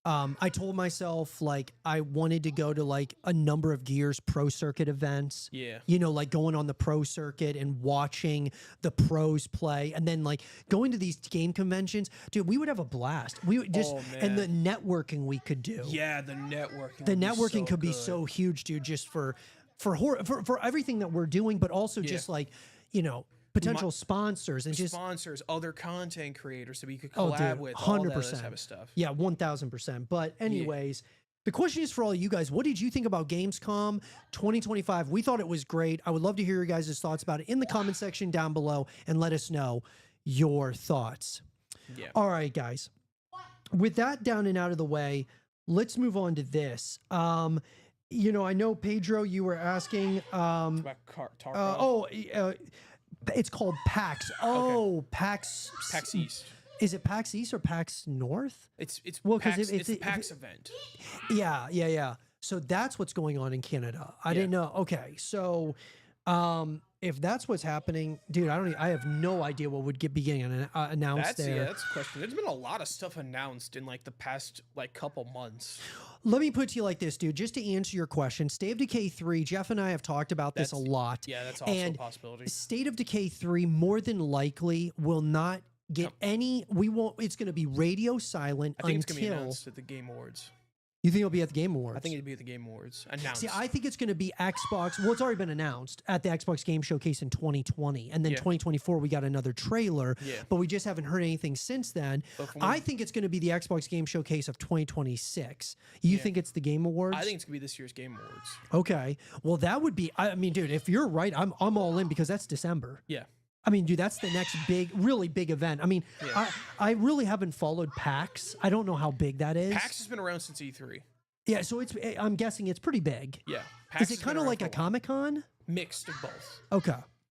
I told myself, like, I wanted to go to like a number of Gears Pro Circuit events. Yeah. You know, like going on the Pro Circuit and watching the pros play, and then like going to these game conventions. Dude, we would have a blast. We would just, and the networking we could do. Yeah, the networking. The networking could be so huge, dude, just for everything that we're doing, but also just like, you know, potential sponsors and just other content creators that we could collab with, 100%. all that type of stuff. Yeah, 1000%. But anyways, the question is for all of you guys, what did you think about Gamescom 2025? We thought it was great. I would love to hear your guys' thoughts about it in the comment section down below, and let us know your thoughts. Yeah. All right, guys. With that down and out of the way, let's move on to this. You know, I know, Pedro, you were asking it's called PAX. Oh, okay. PAX East. Is it PAX East or PAX North? It's PAX, it's the PAX event. Yeah. So that's what's going on in Canada. I didn't know. Okay, so if that's what's happening, dude, I have no idea what would be getting announced there. Yeah, that's a question. There's been a lot of stuff announced in like the past like couple months. Let me put it to you like this, dude. Just to answer your question, State of Decay 3, Jeff and I have talked about this a lot. Yeah, that's also a possibility. State of Decay 3 more than likely will not get any. We won't. It's going to be radio silent I think it's going to be announced at the Game Awards. You think it'll be at the Game Awards? I think it'll be at the Game Awards. Announced. See, I think it's going to be Xbox. Well, it's already been announced at the Xbox Game Showcase in 2020. And then 2024, we got another trailer. Yeah. But we just haven't heard anything since then. I think it's going to be the Xbox Game Showcase of 2026. You think it's the Game Awards? I think it's going to be this year's Game Awards. Okay. Well, that would be... I mean, dude, if you're right, I'm all in, because that's December. Yeah. I mean, dude, that's the next really big event. I mean, I really haven't followed PAX. I don't know how big that is. PAX has been around since E3. Yeah, so I'm guessing it's pretty big. Yeah. Is it kind of like a Comic-Con? Mixed of both. Okay.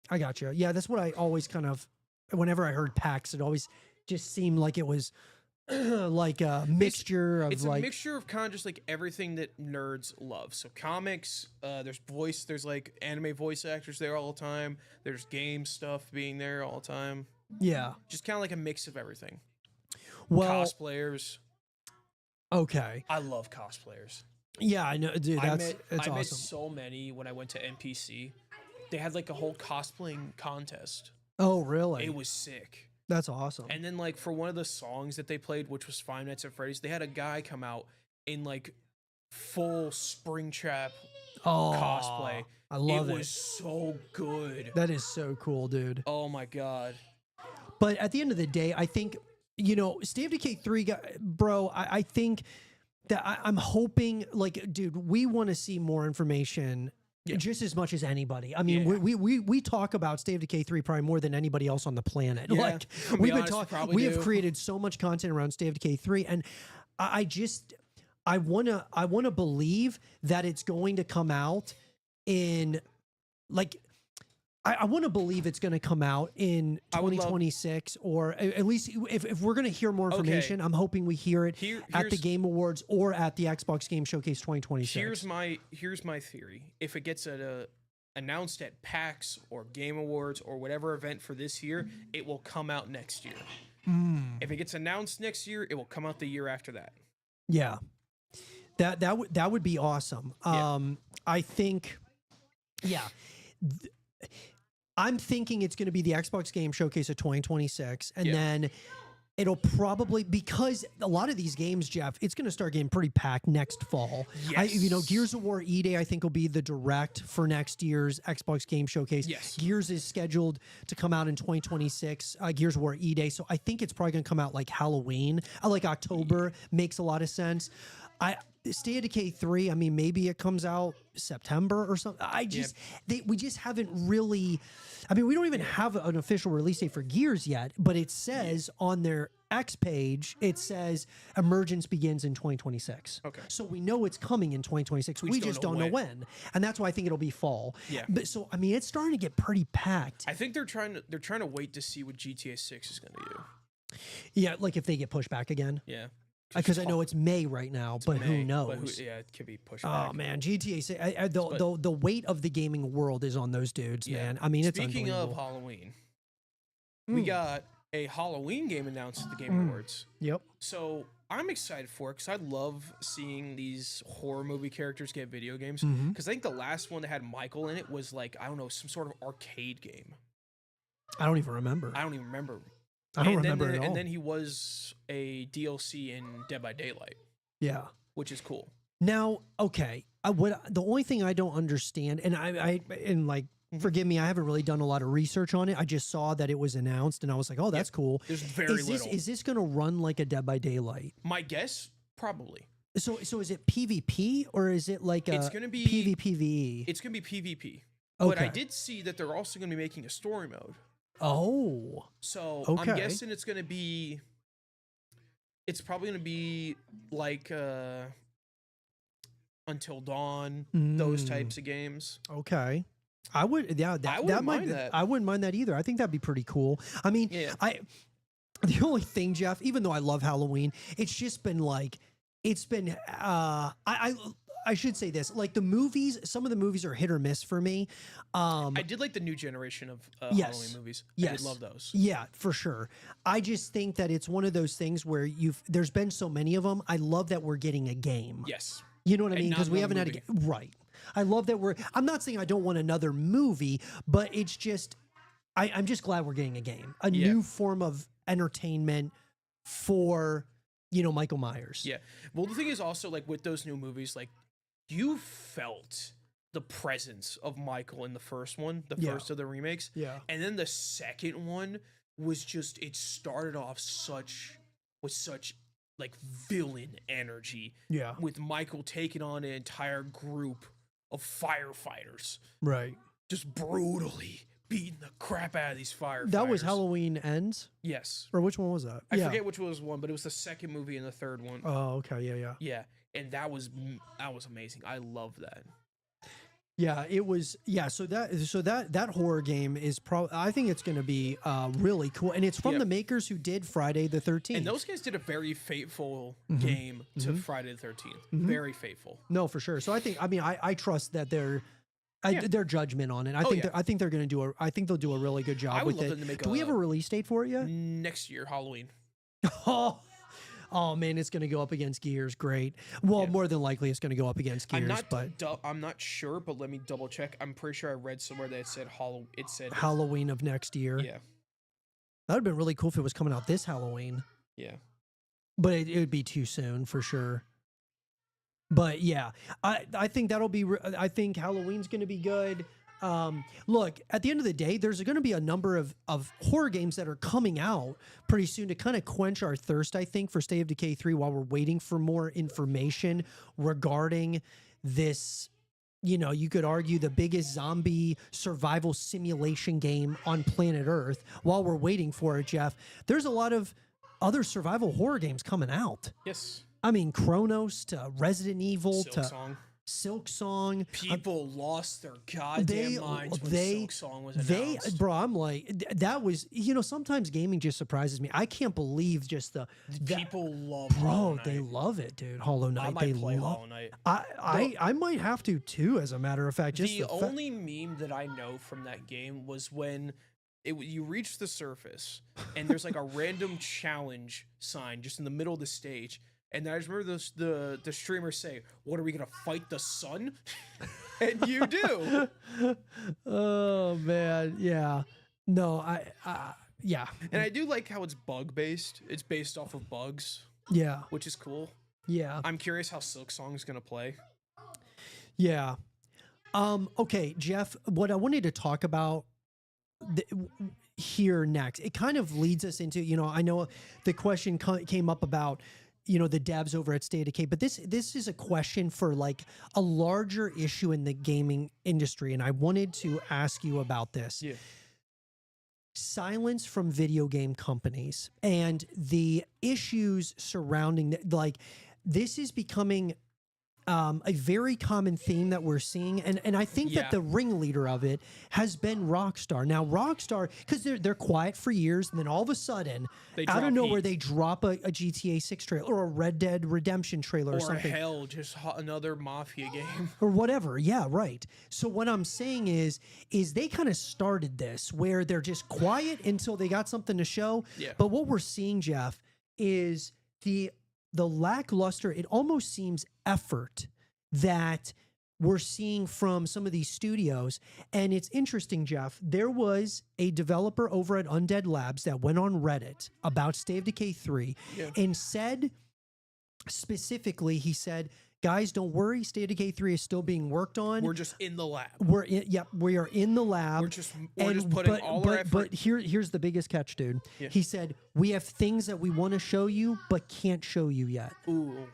I got you. Yeah, that's what I always kind of, whenever I heard PAX, it always just seemed like it was like a mixture of it's a mixture of kind of just like everything that nerds love. So comics, there's like anime voice actors there all the time. There's game stuff being there all the time. Yeah. Just kind of like a mix of everything. Well, cosplayers. Okay. I love cosplayers. Yeah, I know, dude. I awesome. met so many when I went to NPC. They had like a whole cosplaying contest. Oh, really? It was sick. That's awesome. And then like for one of the songs that they played, which was Five Nights at Freddy's, they had a guy come out in like full Springtrap cosplay. I love it. It was so good. That is so cool, dude. Oh my god. But at the end of the day, I think, you know, State of Decay 3, bro, I think that I'm hoping, like, dude, we want to see more information just as much as anybody. I mean, we talk about State of Decay 3 probably more than anybody else on the planet. Yeah, like, we've been talking, we have created so much content around State of Decay 3, and I wanna believe that it's going to come out in, like, I want to believe it's going to come out in 2026, or at least if we're going to hear more information, I'm hoping we hear it at the Game Awards or at the Xbox Game Showcase 2026. Here's my theory. If it gets announced at PAX or Game Awards or whatever event for this year, it will come out next year. If it gets announced next year, it will come out the year after that. Yeah. That would be awesome. I think, I'm thinking it's going to be the Xbox Game Showcase of 2026, and then it'll probably, because a lot of these games, Jeff, it's going to start getting pretty packed next fall. Yes. You know, Gears of War E-Day, I think, will be the direct for next year's Xbox Game Showcase. Yes. Gears is scheduled to come out in 2026, Gears of War E-Day, so I think it's probably going to come out like Halloween. Like October makes a lot of sense. State of Decay 3, I mean, maybe it comes out September or something. We just haven't really, I mean, we don't even have an official release date for Gears yet, but it says on their X page, it says emergence begins in 2026. Okay. So we know it's coming in 2026. We just don't know when. And that's why I think it'll be fall. Yeah. But so, I mean, it's starting to get pretty packed. I think they're trying to wait to see what GTA 6 is going to do. Yeah, like if they get pushed back again. Yeah. Because I know it's May right now, but who knows? But it could be pushed back. Oh man, GTA 6, the weight of the gaming world is on those dudes, man. I mean, it's Speaking unbelievable. of Halloween, we got a Halloween game announced at the Game Awards. Yep. So I'm excited for it because I love seeing these horror movie characters get video games. Mm-hmm. Because I think the last one that had Michael in it was like, I don't know, some sort of arcade game. I don't even remember. I don't even remember. I don't remember at all. And then he was a DLC in Dead by Daylight. Yeah. Which is cool. Now, okay, the only thing I don't understand, and forgive me, I haven't really done a lot of research on it. I just saw that it was announced, and I was like, oh, that's cool. There's very little. Is this going to run like a Dead by Daylight? My guess, probably. So is it PvP or is it like it's gonna be PvPvE? It's going to be PvP. Okay. But I did see that they're also going to be making a story mode. Oh. So okay. I'm guessing it's probably going to be like Until Dawn, those types of games. Okay. I would, yeah, I wouldn't mind that. I wouldn't mind that either. I think that'd be pretty cool. I mean, the only thing, Jeff, even though I love Halloween, it's just been like, I should say this, like the movies, some of the movies are hit or miss for me. I did like the new generation of Halloween movies. I did love those. Yeah, for sure. I just think that it's one of those things where there's been so many of them. I love that we're getting a game. Yes. You know what I mean? Because we haven't had a game. Right. I love that I'm not saying I don't want another movie, but it's just, I'm just glad we're getting a game. A new form of entertainment for, Michael Myers. Yeah. Well, the thing is also, like, with those new movies, like, you felt the presence of Michael in the first one, the first of the remakes. Yeah. And then the second one was just, it started off with such like villain energy. Yeah. With Michael taking on an entire group of firefighters. Right. Just brutally beating the crap out of these firefighters. That was Halloween Ends? Yes. Or which one was that? I forget which was one, but it was the second movie and the third one. Oh, okay. Yeah. Yeah. And that was amazing. I love that. Yeah, it was. Yeah, so that horror game is I think it's going to be really cool, and it's from the makers who did Friday the 13th. And those guys did a very faithful game to Friday the 13th. Very faithful. No, for sure. So I trust that their judgment on it. I think they're going to do I think they'll do a really good job with it. Do we have a release date for it yet? Next year, Halloween. Oh man, it's going to go up against Gears. Great. Well, more than likely, it's going to go up against Gears. I'm not sure, but let me double check. I'm pretty sure I read somewhere that it said Halloween of next year. Yeah, that would have been really cool if it was coming out this Halloween. Yeah, but it would be too soon for sure. But yeah, I think that'll be. I think Halloween's going to be good. Look, at the end of the day, there's going to be a number of horror games that are coming out pretty soon to kind of quench our thirst, I think, for State of Decay 3 while we're waiting for more information regarding this, you could argue the biggest zombie survival simulation game on planet Earth. While we're waiting for it, Jeff, there's a lot of other survival horror games coming out. Yes. I mean, Chronos to Resident Evil Silk Song. People lost their goddamn minds when Silk Song was announced. Bro, I'm like, that was, sometimes gaming just surprises me. I can't believe just the people love Hollow Knight. They love it, dude. Hollow Knight. I might play Hollow Knight. I might have to too, as a matter of fact. Just the only meme that I know from that game was when you reach the surface and there's like a random challenge sign just in the middle of the stage. And I just remember the streamers say, "What are we gonna fight the sun?" And you do. Oh man, yeah. No, yeah. And I do like how it's bug based. It's based off of bugs. Yeah, which is cool. Yeah. I'm curious how Silk Song is gonna play. Yeah. Okay, Jeff. What I wanted to talk about here next, it kind of leads us into. I know the question came up about. you know, the devs over at State of Decay, but this is a question for like a larger issue in the gaming industry, and I wanted to ask you about this. Yeah. Silence from video game companies and the issues surrounding like this is becoming a very common theme that we're seeing, and I think that the ringleader of it has been Rockstar. Now, Rockstar, because they're quiet for years, and then all of a sudden, out of nowhere, they drop a GTA 6 trailer or a Red Dead Redemption trailer or something. Or hell, just another Mafia game. Or whatever. Yeah, right. So what I'm saying is they kind of started this where they're just quiet until they got something to show. Yeah. But what we're seeing, Jeff, is the lackluster, it almost seems effort that we're seeing from some of these studios. And it's interesting, Jeff, there was a developer over at Undead Labs that went on Reddit about State of Decay 3 and said, specifically, he said, guys, don't worry, State of Decay 3 is still being worked on. We're just in the lab. We are in the lab. We're just putting all our effort. But here's the biggest catch, dude. Yeah. He said, we have things that we want to show you, but can't show you yet. Ooh.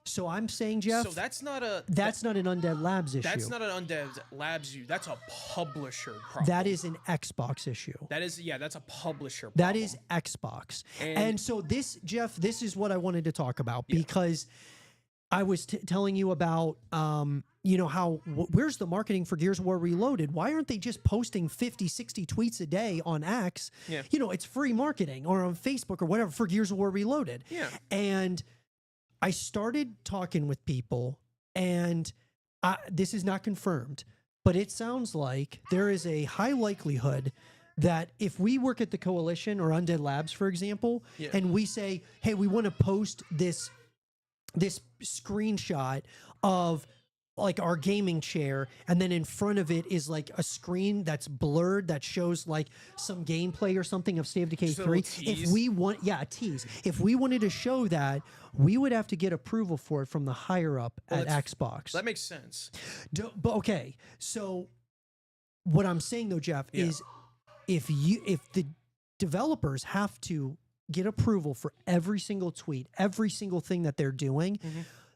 So I'm saying, Jeff, so that's not an Undead Labs issue. That's not an Undead Labs issue. That's a publisher problem. That is an Xbox issue. That's a publisher problem. That is Xbox. And so this, Jeff, this is what I wanted to talk about because I was telling you about, you know, how, where's the marketing for Gears of War Reloaded? Why aren't they just posting 50, 60 tweets a day on X? Yeah. You know, it's free marketing, or on Facebook or whatever for Gears of War Reloaded. Yeah. And I started talking with people, and this is not confirmed, but it sounds like there is a high likelihood that if we work at the Coalition or Undead Labs, for example, and we say, hey, we want to post this screenshot of like our gaming chair, and then in front of it is like a screen that's blurred that shows like some gameplay or something of State of Decay 3. If we want, a tease. If we wanted to show that, we would have to get approval for it from the higher up at Xbox. That makes sense. But okay, so what I'm saying though, Jeff, is if the developers have to get approval for every single tweet, every single thing that they're doing,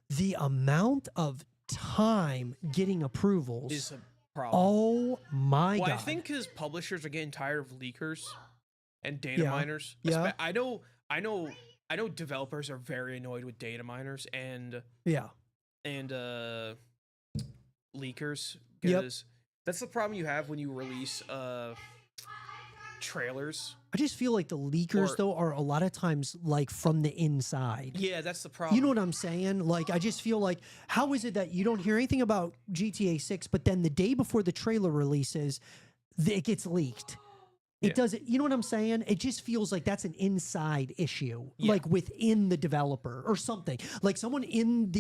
the amount of time getting approvals is a problem. Oh my God. I think because publishers are getting tired of leakers and data miners. Yeah. I know developers are very annoyed with data miners and leakers, because that's the problem you have when you release trailers. I just feel like the leakers though are a lot of times like from the inside. Yeah, that's the problem. You know what I'm saying? Like, I just feel like, how is it that you don't hear anything about GTA 6, but then the day before the trailer releases, it gets leaked? It doesn't, you know what I'm saying? It just feels like that's an inside issue, like within the developer or something. Like someone in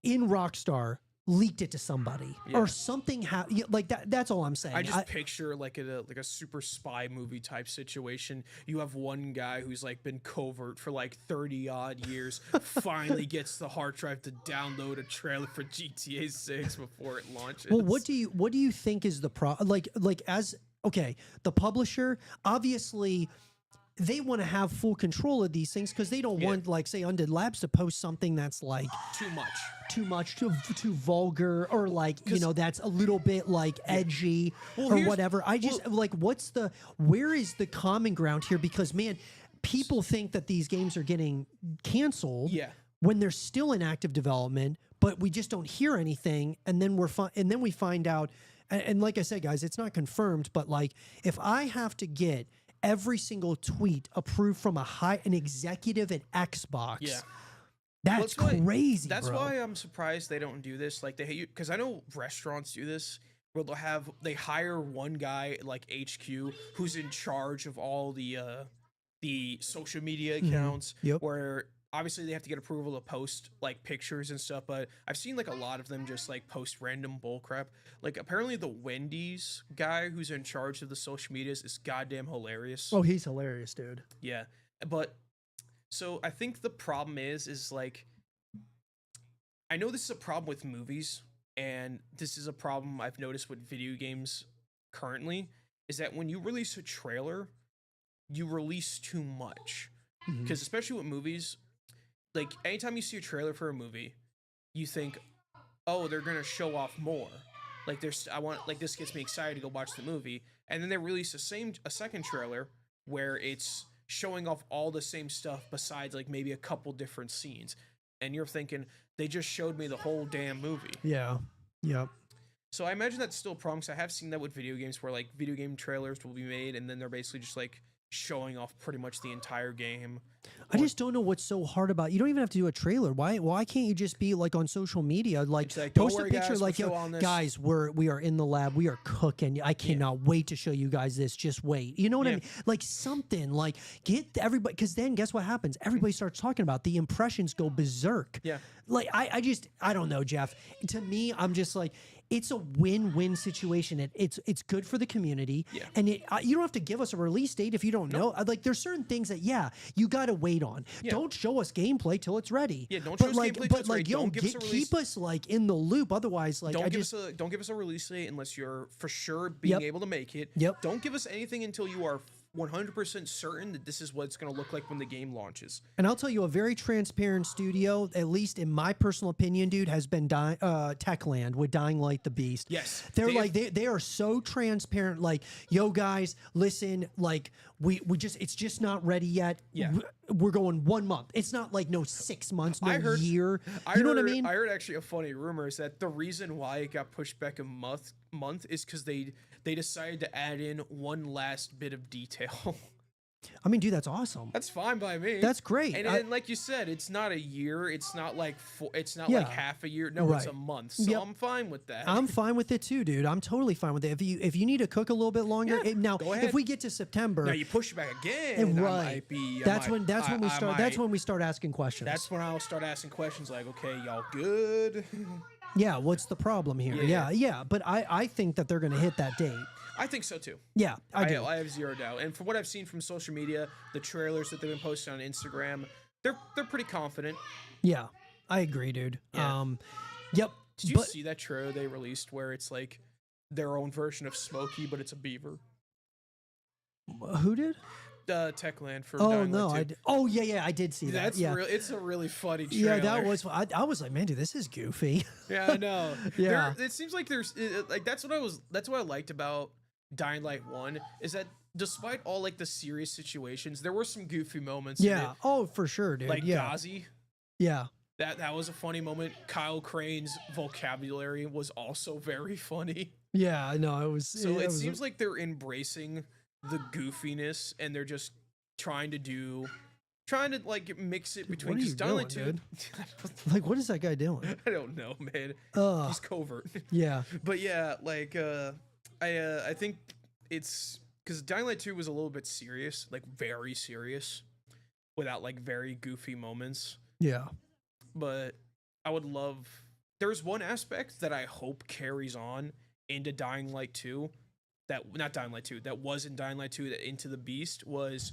Rockstar leaked it to somebody or something like that. That's all I'm saying. I just picture like a super spy movie type situation. You have one guy who's like been covert for like 30 odd years, finally gets the hard drive to download a trailer for GTA 6 before it launches. Well, what do you think is the the publisher, obviously they want to have full control of these things because they don't want, like, say, Undead Labs to post something that's like too much, too vulgar, or like, you know, that's a little bit like edgy or whatever. I just like, where is the common ground here? Because man, people think that these games are getting canceled when they're still in active development, but we just don't hear anything, and then we find out. And like I said, guys, it's not confirmed, but like, if I have to get every single tweet approved from an executive at Xbox, that's crazy. That's why I'm surprised they don't do this. Like, because I know restaurants do this, where they hire one guy like HQ who's in charge of all the social media accounts, where obviously they have to get approval to post like pictures and stuff, but I've seen like a lot of them just like post random bullcrap. Like, apparently the Wendy's guy who's in charge of the social medias is goddamn hilarious. Oh, he's hilarious, dude. Yeah. But so I think the problem is like, I know this is a problem with movies, and this is a problem I've noticed with video games currently, is that when you release a trailer, you release too much. Because especially with movies, like anytime you see a trailer for a movie, you think, oh, they're gonna show off more. Like this gets me excited to go watch the movie, and then they release a second trailer where it's showing off all the same stuff besides like maybe a couple different scenes, and you're thinking they just showed me the whole damn movie. Yeah. Yep. So I imagine that's still a problem, because I have seen that with video games where like video game trailers will be made and then they're basically just like showing off pretty much the entire game. I just don't know what's so hard about. You don't even have to do a trailer. Why can't you just be like on social media, like post a picture, guys, like, yo, guys, we are in the lab, we are cooking. I cannot wait to show you guys this. Just wait. You know what I mean? Like something like get everybody, because then guess what happens? Everybody starts talking about the impressions go berserk. Yeah. Like I don't know, Jeff. To me, I'm just like, it's a win-win situation. It's good for the community, and you don't have to give us a release date if you don't know. Like there's certain things that you got to wait on. Don't show us gameplay till it's ready. Yeah, don't show us gameplay till it's ready. Yo, keep us like in the loop. Otherwise, like don't give us a release date unless you're for sure being able to make it. Yep. Don't give us anything until you are 100% certain that this is what it's going to look like when the game launches. And I'll tell you, a very transparent studio, at least in my personal opinion, dude, has been Techland with Dying Light the Beast. Yes. They are so transparent. Like, yo, guys, listen, like it's just not ready yet. Yeah. We're going 1 month. It's not like 6 months, year. You know what I mean? I heard actually a funny rumor is that the reason why it got pushed back a month is because they decided to add in one last bit of detail. I mean, dude, that's awesome. That's fine by me. That's great. And like you said, it's not a year. It's not like like half a year. No, it's a month. So I'm fine with that. I'm fine with it too, dude. I'm totally fine with it. If you need to cook a little bit longer, now go ahead. If we get to September, now you push it back again. Right. That's when we start asking questions. That's when I'll start asking questions like, okay, y'all good? Yeah. What's the problem here? Yeah. But I think that they're going to hit that date. I think so too. Yeah, I do. I have zero doubt. And from what I've seen from social media, the trailers that they've been posting on Instagram, they're pretty confident. Yeah, I agree, dude. Yeah. Yep. Did you see that trailer they released where it's like their own version of Smokey, but it's a beaver? Who did? Techland for. Oh no! I did see that. That's it's a really funny trailer. Yeah, that was. I was like, man, dude, this is goofy. Yeah, I know. Yeah, it seems like there's like that's what I liked about Dying Light 1 is that despite all like the serious situations, there were some goofy moments. Yeah. Oh, for sure, dude. Like yeah. Gazi. Yeah. That was a funny moment. Kyle Crane's vocabulary was also very funny. Yeah, I know. It was. So it seems like they're embracing the goofiness and they're just trying to like mix it between. What are you doing, dude? Like, what is that guy doing? I don't know, man. He's covert. Yeah. But yeah, like I think it's because Dying Light 2 was a little bit serious, like very serious, without like very goofy moments. Yeah. But I would love. There's one aspect that I hope carries on into Dying Light 2. Not Dying Light 2. That was in Dying Light 2. That Into the Beast was.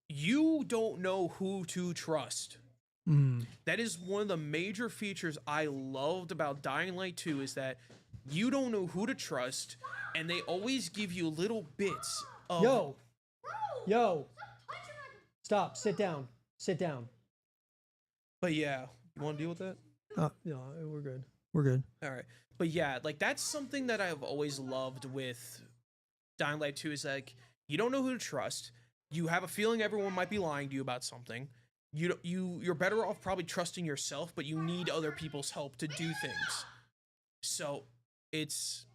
You don't know who to trust. That is one of the major features I loved about Dying Light 2 is that you don't know who to trust, and they always give you little bits of. Yo. Stop. Sit down. But yeah, you want to deal with that? No, we're good. All right. But yeah, like that's something that I've always loved with Dying Light 2 is like you don't know who to trust. You have a feeling everyone might be lying to you about something. You're better off probably trusting yourself, but you need other people's help to do things. So it's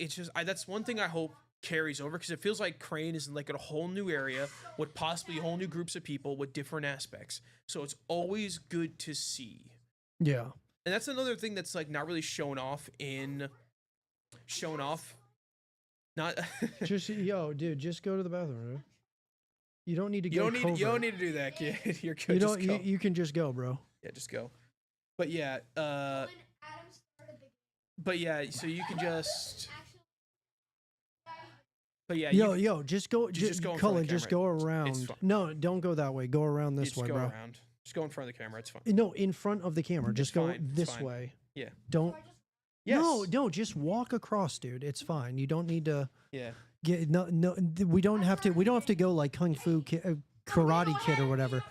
just that's one thing I hope carries over because it feels like Crane is in like a whole new area with possibly whole new groups of people with different aspects. So it's always good to see. Yeah. And that's another thing that's like not really shown off. Not dude, just go to the bathroom. Dude. You don't need to you go. You don't need to do that, kid. You're good. You don't. You can just go, bro. Yeah, just go. But yeah, so you can just. But yeah, just go. Just go. Cullen, just go around. No, don't go that way. Go around this way, bro. Around. Just go in front of the camera. It's fine. No, in front of the camera. Just go this way. Yeah. Don't. Yes. No, just walk across, dude. It's fine. You don't need to. Yeah. We don't have to. We don't have to go like Kung Fu Karate Kid or whatever.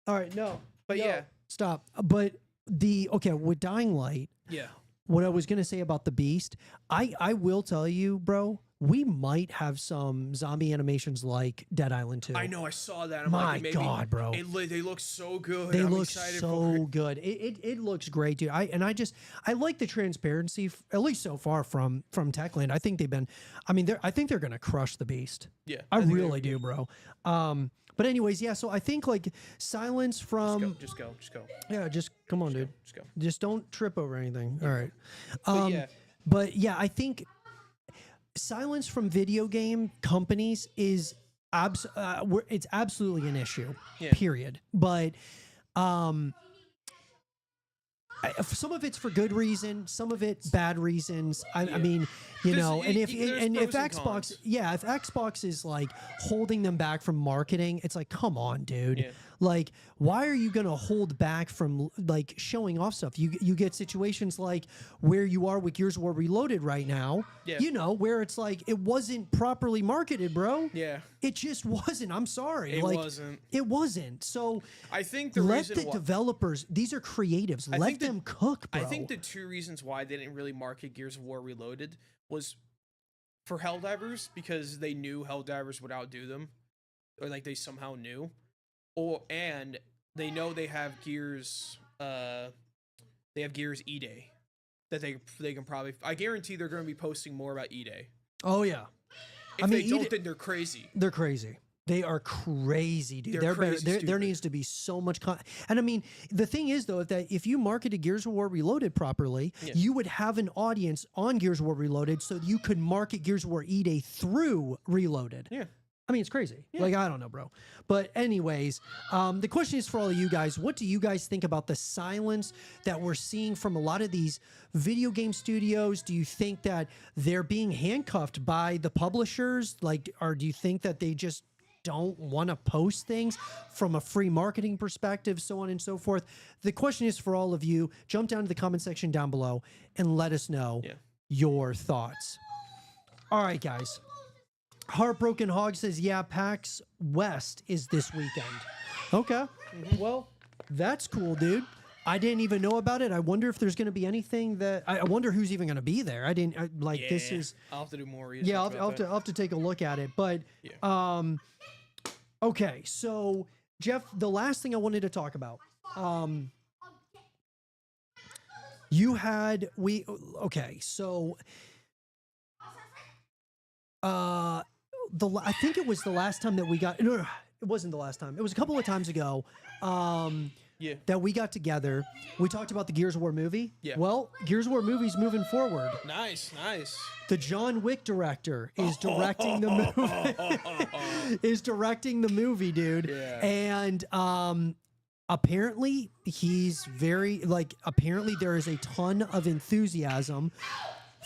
All right, no. But no, yeah. Stop. But with Dying Light, Yeah. what I was going to say about the Beast, I will tell you, bro, we might have some zombie animations like Dead Island 2. I know, I saw that. I'm My like, maybe God, bro. They look so good. They I'm look excited so for it. good. It looks great, dude. I like the transparency, at least so far from Techland. I think I think they're gonna crush the Beast. Yeah. I think really do, bro. But anyways, yeah. So I think like silence from Just go. yeah, just come on, dude. Just go. Just don't trip over anything. All right. yeah. But yeah, I think silence from video game companies is it's absolutely an issue. Yeah. Period. But some of it's for good reason, some of it bad reasons. I mean, you know, and if Xbox, cons. if Xbox is like holding them back from marketing, it's like, come on, dude. Yeah. Like, why are you gonna hold back from like showing off stuff? You get situations like where you are with Gears of War Reloaded right now. Yeah. You know, where it's like it wasn't properly marketed, bro. Yeah. It just wasn't. I'm sorry. It like, wasn't. It wasn't. So I think the let reason the developers, these are creatives, let them cook, bro. I think the two reasons why they didn't really market Gears of War Reloaded was for Helldivers, because they knew Helldivers would outdo them, or like they somehow knew, and they know they have Gears E-Day that they can probably. I guarantee they're going to be posting more about E-Day. Oh yeah. If they don't, then they're crazy. They're crazy. They are crazy, dude. They're crazy There needs to be so much and I mean, the thing is though, that if you marketed Gears of War Reloaded properly, you would have an audience on Gears of War Reloaded, so you could market Gears of War E-Day through Reloaded. Yeah. I mean, it's crazy. Like, I don't know, bro. But anyways, the question is for all of you guys, what do you guys think about the silence that we're seeing from a lot of these video game studios? Do you think that they're being handcuffed by the publishers? Like, or do you think that they just don't want to post things from a free marketing perspective, so on and so forth? The question is for all of you. Jump down to the comment section down below and let us know your thoughts. All right, guys. Heartbroken Hog says, yeah, PAX West is this weekend. Okay. Well, that's cool, dude. I didn't even know about it. I wonder if there's going to be anything that... I wonder who's even going to be there. This is... I'll have to do more research. Yeah, I'll have to take a look at it. But, okay, so, Jeff, the last thing I wanted to talk about. I think it was the last time that we got... No, it wasn't the last time. It was a couple of times ago that we got together. We talked about the Gears of War movie. Yeah. Well, Gears of War movie's moving forward. Nice. The John Wick director is directing the movie. Is directing the movie, dude. Yeah. And apparently he's very... apparently there is a ton of enthusiasm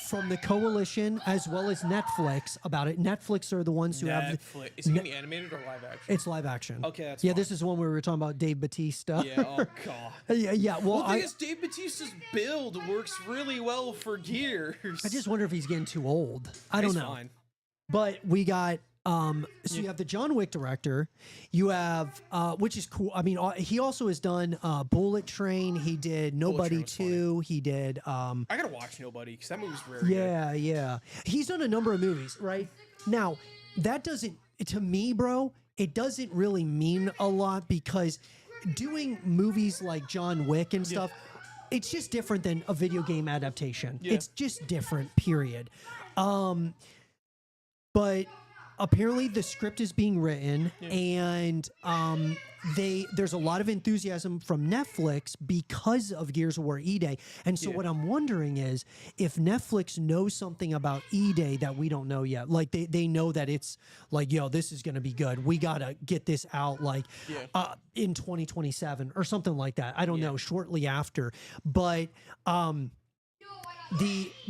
from the coalition as well as Netflix about it. Netflix are the ones who have... Is it going to be animated or live action? It's live action. Okay, that's fine. This is one where we were talking about Dave Bautista. Yeah, oh god. Yeah. Well, the thing is, Dave Bautista's build works really well for Gears. I just wonder if he's getting too old. I don't know. Fine. But we got... you have the John Wick director. You have, which is cool. I mean, he also has done Bullet Train. He did Nobody 2. He did. I gotta watch Nobody because that movie's rare. Yeah. He's done a number of movies, right? Now, that doesn't, to me, bro, it doesn't really mean a lot because doing movies like John Wick and stuff, it's just different than a video game adaptation. Yeah. It's just different, period. But apparently the script is being written and there's a lot of enthusiasm from Netflix because of Gears of War E-Day. And so what I'm wondering is if Netflix knows something about E-Day that we don't know yet. Like they know that it's like, yo, this is going to be good. We got to get this out like in 2027 or something like that. I don't know, shortly after. But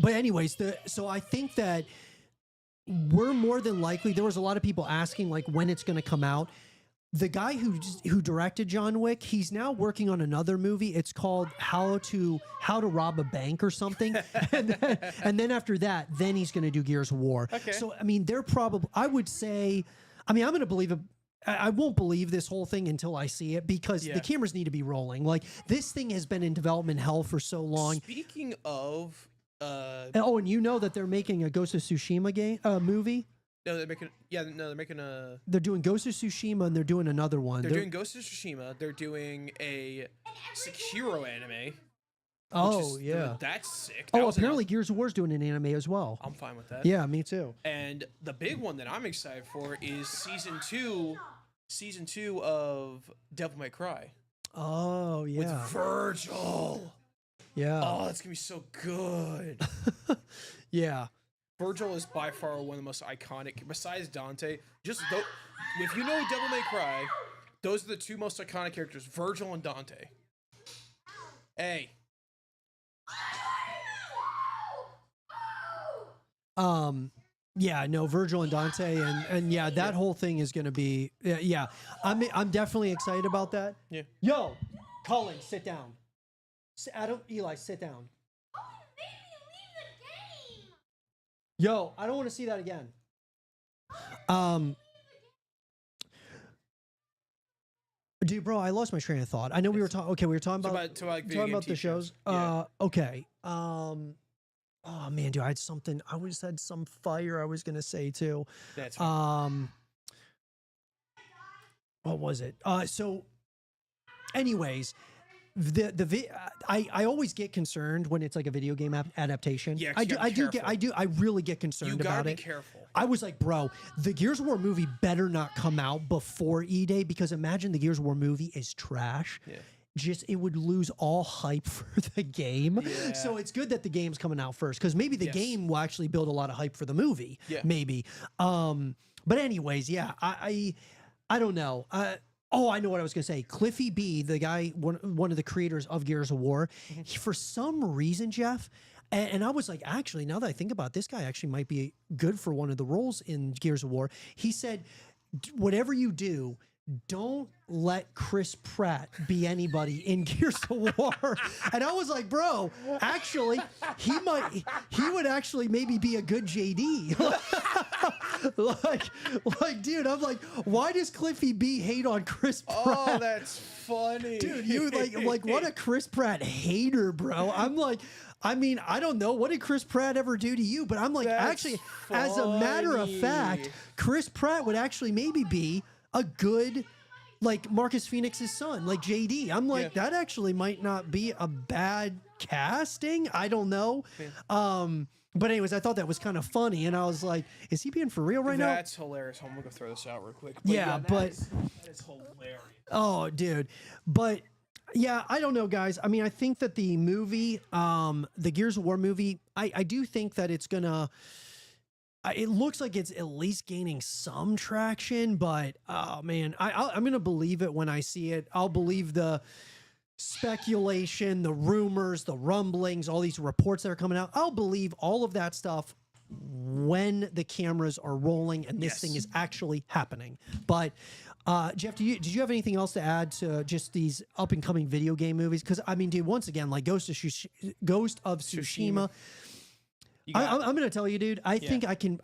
anyways, so I think that we're more than likely, there was a lot of people asking like when it's going to come out. The guy who directed John Wick, he's now working on another movie. It's called How to Rob a Bank or something. and then after that, then he's going to do Gears of War. Okay. So I mean, they're probably, I would say, I mean, I'm going to believe it. I won't believe this whole thing until I see it because the cameras need to be rolling. Like this thing has been in development hell for so long. Speaking of, and you know that they're making a Ghost of Tsushima movie. No, they're making. Yeah, no, they're making a. They're doing Ghost of Tsushima and they're doing another one. They're doing Ghost of Tsushima. They're doing a Sekiro anime. Oh yeah, that's sick. Oh, apparently Gears of War's doing an anime as well. I'm fine with that. Yeah, me too. And the big one that I'm excited for is season two of Devil May Cry. Oh yeah, with Virgil. Yeah. Oh, that's gonna be so good. Yeah. Virgil is by far one of the most iconic, besides Dante. If you know Devil May Cry, those are the two most iconic characters, Virgil and Dante. Hey. Yeah, no, Virgil and Dante and yeah, that whole thing is gonna be yeah. I'm definitely excited about that. Yeah. Yo, Colin, sit down. Adam, Eli, sit down. Yo, I don't want to see that again. Dude, bro, I lost my train of thought. I know we were talking. Okay, we were talking about the shows. Yeah. Okay. Oh man, dude, I had something. I always had some fire I was gonna say too. That's fine. What was it? So, anyways. I always get concerned when it's like a video game adaptation. Yeah, I really get concerned about it. You gotta be careful. I was like, bro, the Gears of War movie better not come out before E-Day because imagine the Gears of War movie is trash. Yeah. It would lose all hype for the game. Yeah. So it's good that the game's coming out first because maybe the game will actually build a lot of hype for the movie. Yeah. Maybe. But anyways, yeah, I don't know. Oh, I know what I was going to say. Cliffy B, the guy, one of the creators of Gears of War, for some reason, Jeff, and I was like, actually, now that I think about it, this guy actually might be good for one of the roles in Gears of War. He said, whatever you do, don't let Chris Pratt be anybody in Gears of War. And I was like, bro, actually, he would actually maybe be a good JD. like, dude, I'm like, why does Cliffy B hate on Chris Pratt? Oh, that's funny. Dude, you like what a Chris Pratt hater, bro. I'm like, I mean, I don't know. What did Chris Pratt ever do to you? But I'm like, actually, as a matter of fact, Chris Pratt would actually maybe be a good, like Marcus Phoenix's son, like JD. I'm like, that actually might not be a bad casting. I don't know. Yeah. But anyways, I thought that was kind of funny, and I was like, is he being for real right now? That's hilarious. I'm gonna go throw this out real quick. But that is hilarious. Oh, dude. But yeah, I don't know, guys. I mean, I think that the movie, the Gears of War movie, I do think that it's gonna. It looks like it's at least gaining some traction, but oh man, I'm gonna believe it when I see it. I'll believe the speculation, the rumors, the rumblings, all these reports that are coming out. I'll believe all of that stuff when the cameras are rolling and this thing is actually happening. But Jeff, did you have anything else to add to just these up and coming video game movies? Because I mean, dude, once again, like Ghost of Tsushima. I'm gonna tell you, dude. I think I can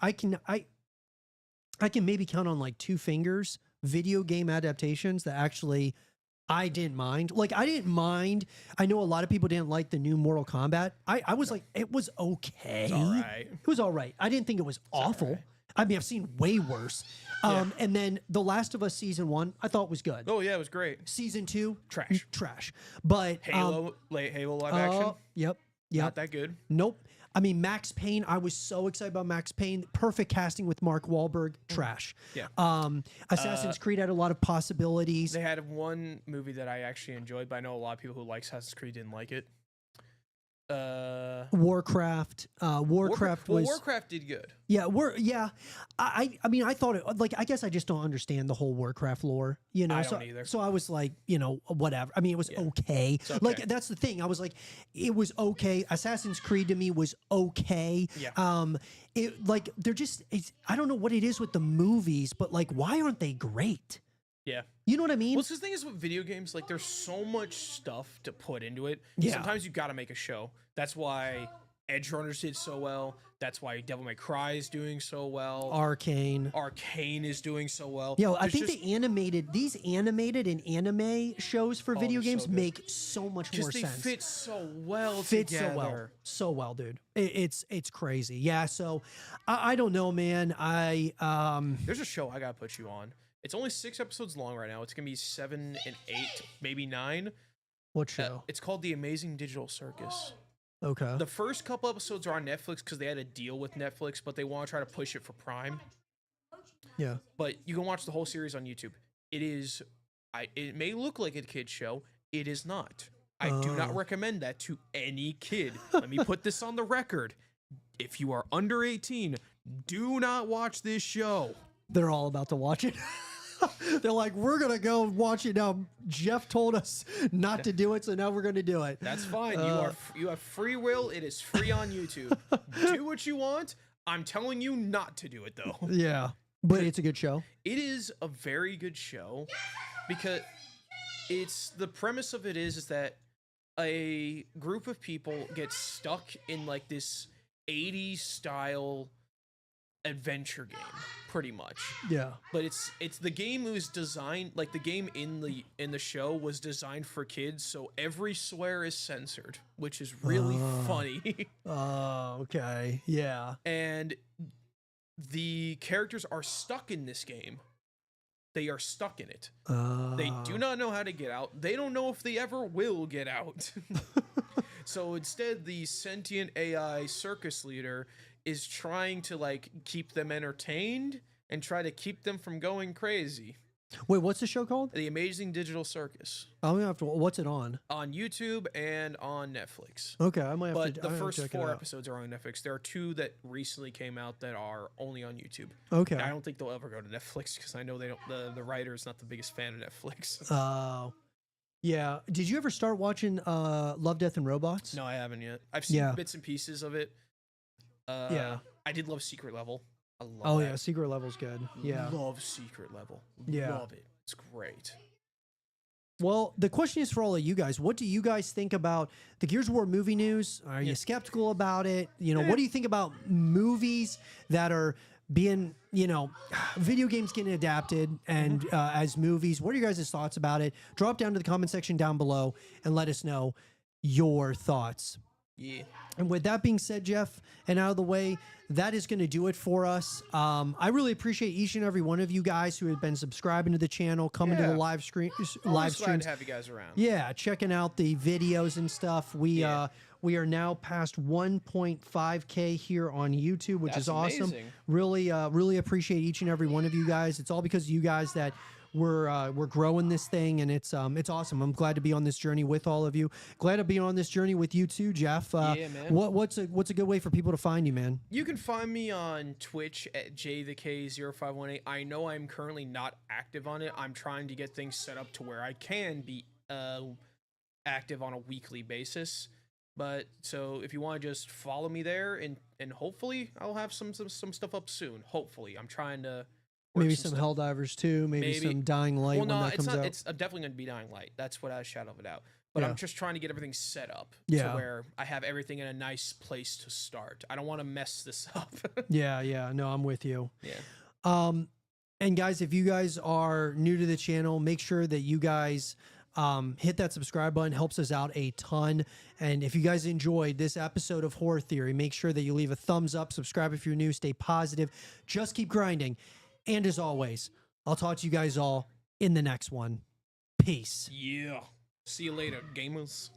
maybe count on like two fingers video game adaptations that actually I didn't mind. Like I didn't mind. I know a lot of people didn't like the new Mortal Kombat. I was like, it was okay. It's all right. It was all right. I didn't think it was awful. Right. I mean, I've seen way worse. And then The Last of Us season 1, I thought was good. Oh yeah, it was great. Season 2, trash. But Halo live action. Yep. Not that good. Nope. I mean, Max Payne, I was so excited about Max Payne. Perfect casting with Mark Wahlberg. Trash. Yeah. Assassin's Creed had a lot of possibilities. They had one movie that I actually enjoyed, but I know a lot of people who like Assassin's Creed didn't like it. Warcraft. Warcraft did good. Yeah, I mean, I thought it like I guess I just don't understand the whole Warcraft lore, you know. I don't either. So I was like, you know, whatever. I mean, it was okay. Like that's the thing. I was like, it was okay. Assassin's Creed to me was okay. Yeah. It like they're just. I don't know what it is with the movies, but like, why aren't they great? Yeah. You know what I mean? Well, the thing is with video games, like there's so much stuff to put into it. Yeah. Sometimes you got to make a show. That's why Edge Runners did so well. That's why Devil May Cry is doing so well. Arcane. Arcane is doing so well. Yo, I There's think just- these animated and anime shows for video they're so games good. make so much more they sense. fit so well Fit together. so well, dude. It's crazy. Yeah. So I don't know, man. There's a show I gotta put you on. It's only 6 episodes long right now. It's gonna be 7 and 8, maybe 9. What show? It's called The Amazing Digital Circus. Okay. The first couple episodes are on Netflix because they had a deal with Netflix, but they want to try to push it for Prime. Yeah. But you can watch the whole series on YouTube. It may look like a kid's show. It is not. I do not recommend that to any kid. Let me put this on the record. If you are under 18, do not watch this show. They're all about to watch it. They're like, we're gonna go watch it now. Jeff told us not to do it, so now we're gonna do it. That's fine. You have free will. It is free on YouTube. Do what you want. I'm telling you not to do it though. Yeah, but it's a good show. It is a very good show because the premise of it is that a group of people get stuck in like this 80s style adventure game, pretty much. Yeah. But it's the game was designed, like the game in the show was designed for kids, so every swear is censored, which is really funny. Oh, okay. Yeah. And the characters are stuck in this game. They are stuck in it. They do not know how to get out. They don't know if they ever will get out. So instead, the sentient AI circus leader is trying to like keep them entertained and try to keep them from going crazy. Wait, what's the show called? The Amazing Digital Circus. I'm gonna have to. What's it on? On YouTube and on Netflix. Okay, I might have But to. the I have to first check it 4 out. episodes are on Netflix. There are 2 that recently came out that are only on YouTube. Okay. I don't think they'll ever go to Netflix because I know they don't. The writer is not the biggest fan of Netflix. Oh. Yeah. Did you ever start watching Love, Death, and Robots? No, I haven't yet. I've seen bits and pieces of it. Yeah. I did love Secret Level. I love Oh that. yeah, Secret Level's good. Yeah. Love Secret Level. Yeah. Love it. It's great. Well, the question is for all of you guys. What do you guys think about the Gears of War movie news? Are you skeptical about it? You know, what do you think about movies that are being, video games getting adapted and as movies? What are your guys' thoughts about it? Drop down to the comment section down below and let us know your thoughts. Yeah. And with that being said, Jeff, and out of the way, that is going to do it for us. I really appreciate each and every one of you guys who have been subscribing to the channel, coming to the live Always glad streams. to have you guys around. Yeah, checking out the videos and stuff. We are now past 1.5K here on YouTube, which That's is awesome. amazing. Really appreciate each and every one of you guys. It's all because of you guys that we're growing this thing, and it's awesome. I'm glad to be on this journey with all of you. Glad to be on this journey with you too, Jeff. Yeah, man. What's a good way for people to find you, man? You can find me on Twitch at jthek0518. I know I'm currently not active on it. I'm trying to get things set up to where I can be active on a weekly basis. But so if you want to just follow me there, and hopefully I'll have some stuff up soon. Hopefully, I'm trying to Maybe some Helldivers too. Maybe some Dying Light when that it's comes not. out. It's definitely going to be Dying Light. That's what I shadowed it out. But Yeah. I'm just trying to get everything set up Yeah. to where I have everything in a nice place to start. I don't want to mess this up. Yeah. No, I'm with you. Yeah. And guys, if you guys are new to the channel, make sure that you guys hit that subscribe button. Helps us out a ton. And if you guys enjoyed this episode of Horror Theory, make sure that you leave a thumbs up, subscribe if you're new, stay positive, just keep grinding. And as always, I'll talk to you guys all in the next one. Peace. Yeah. See you later, gamers.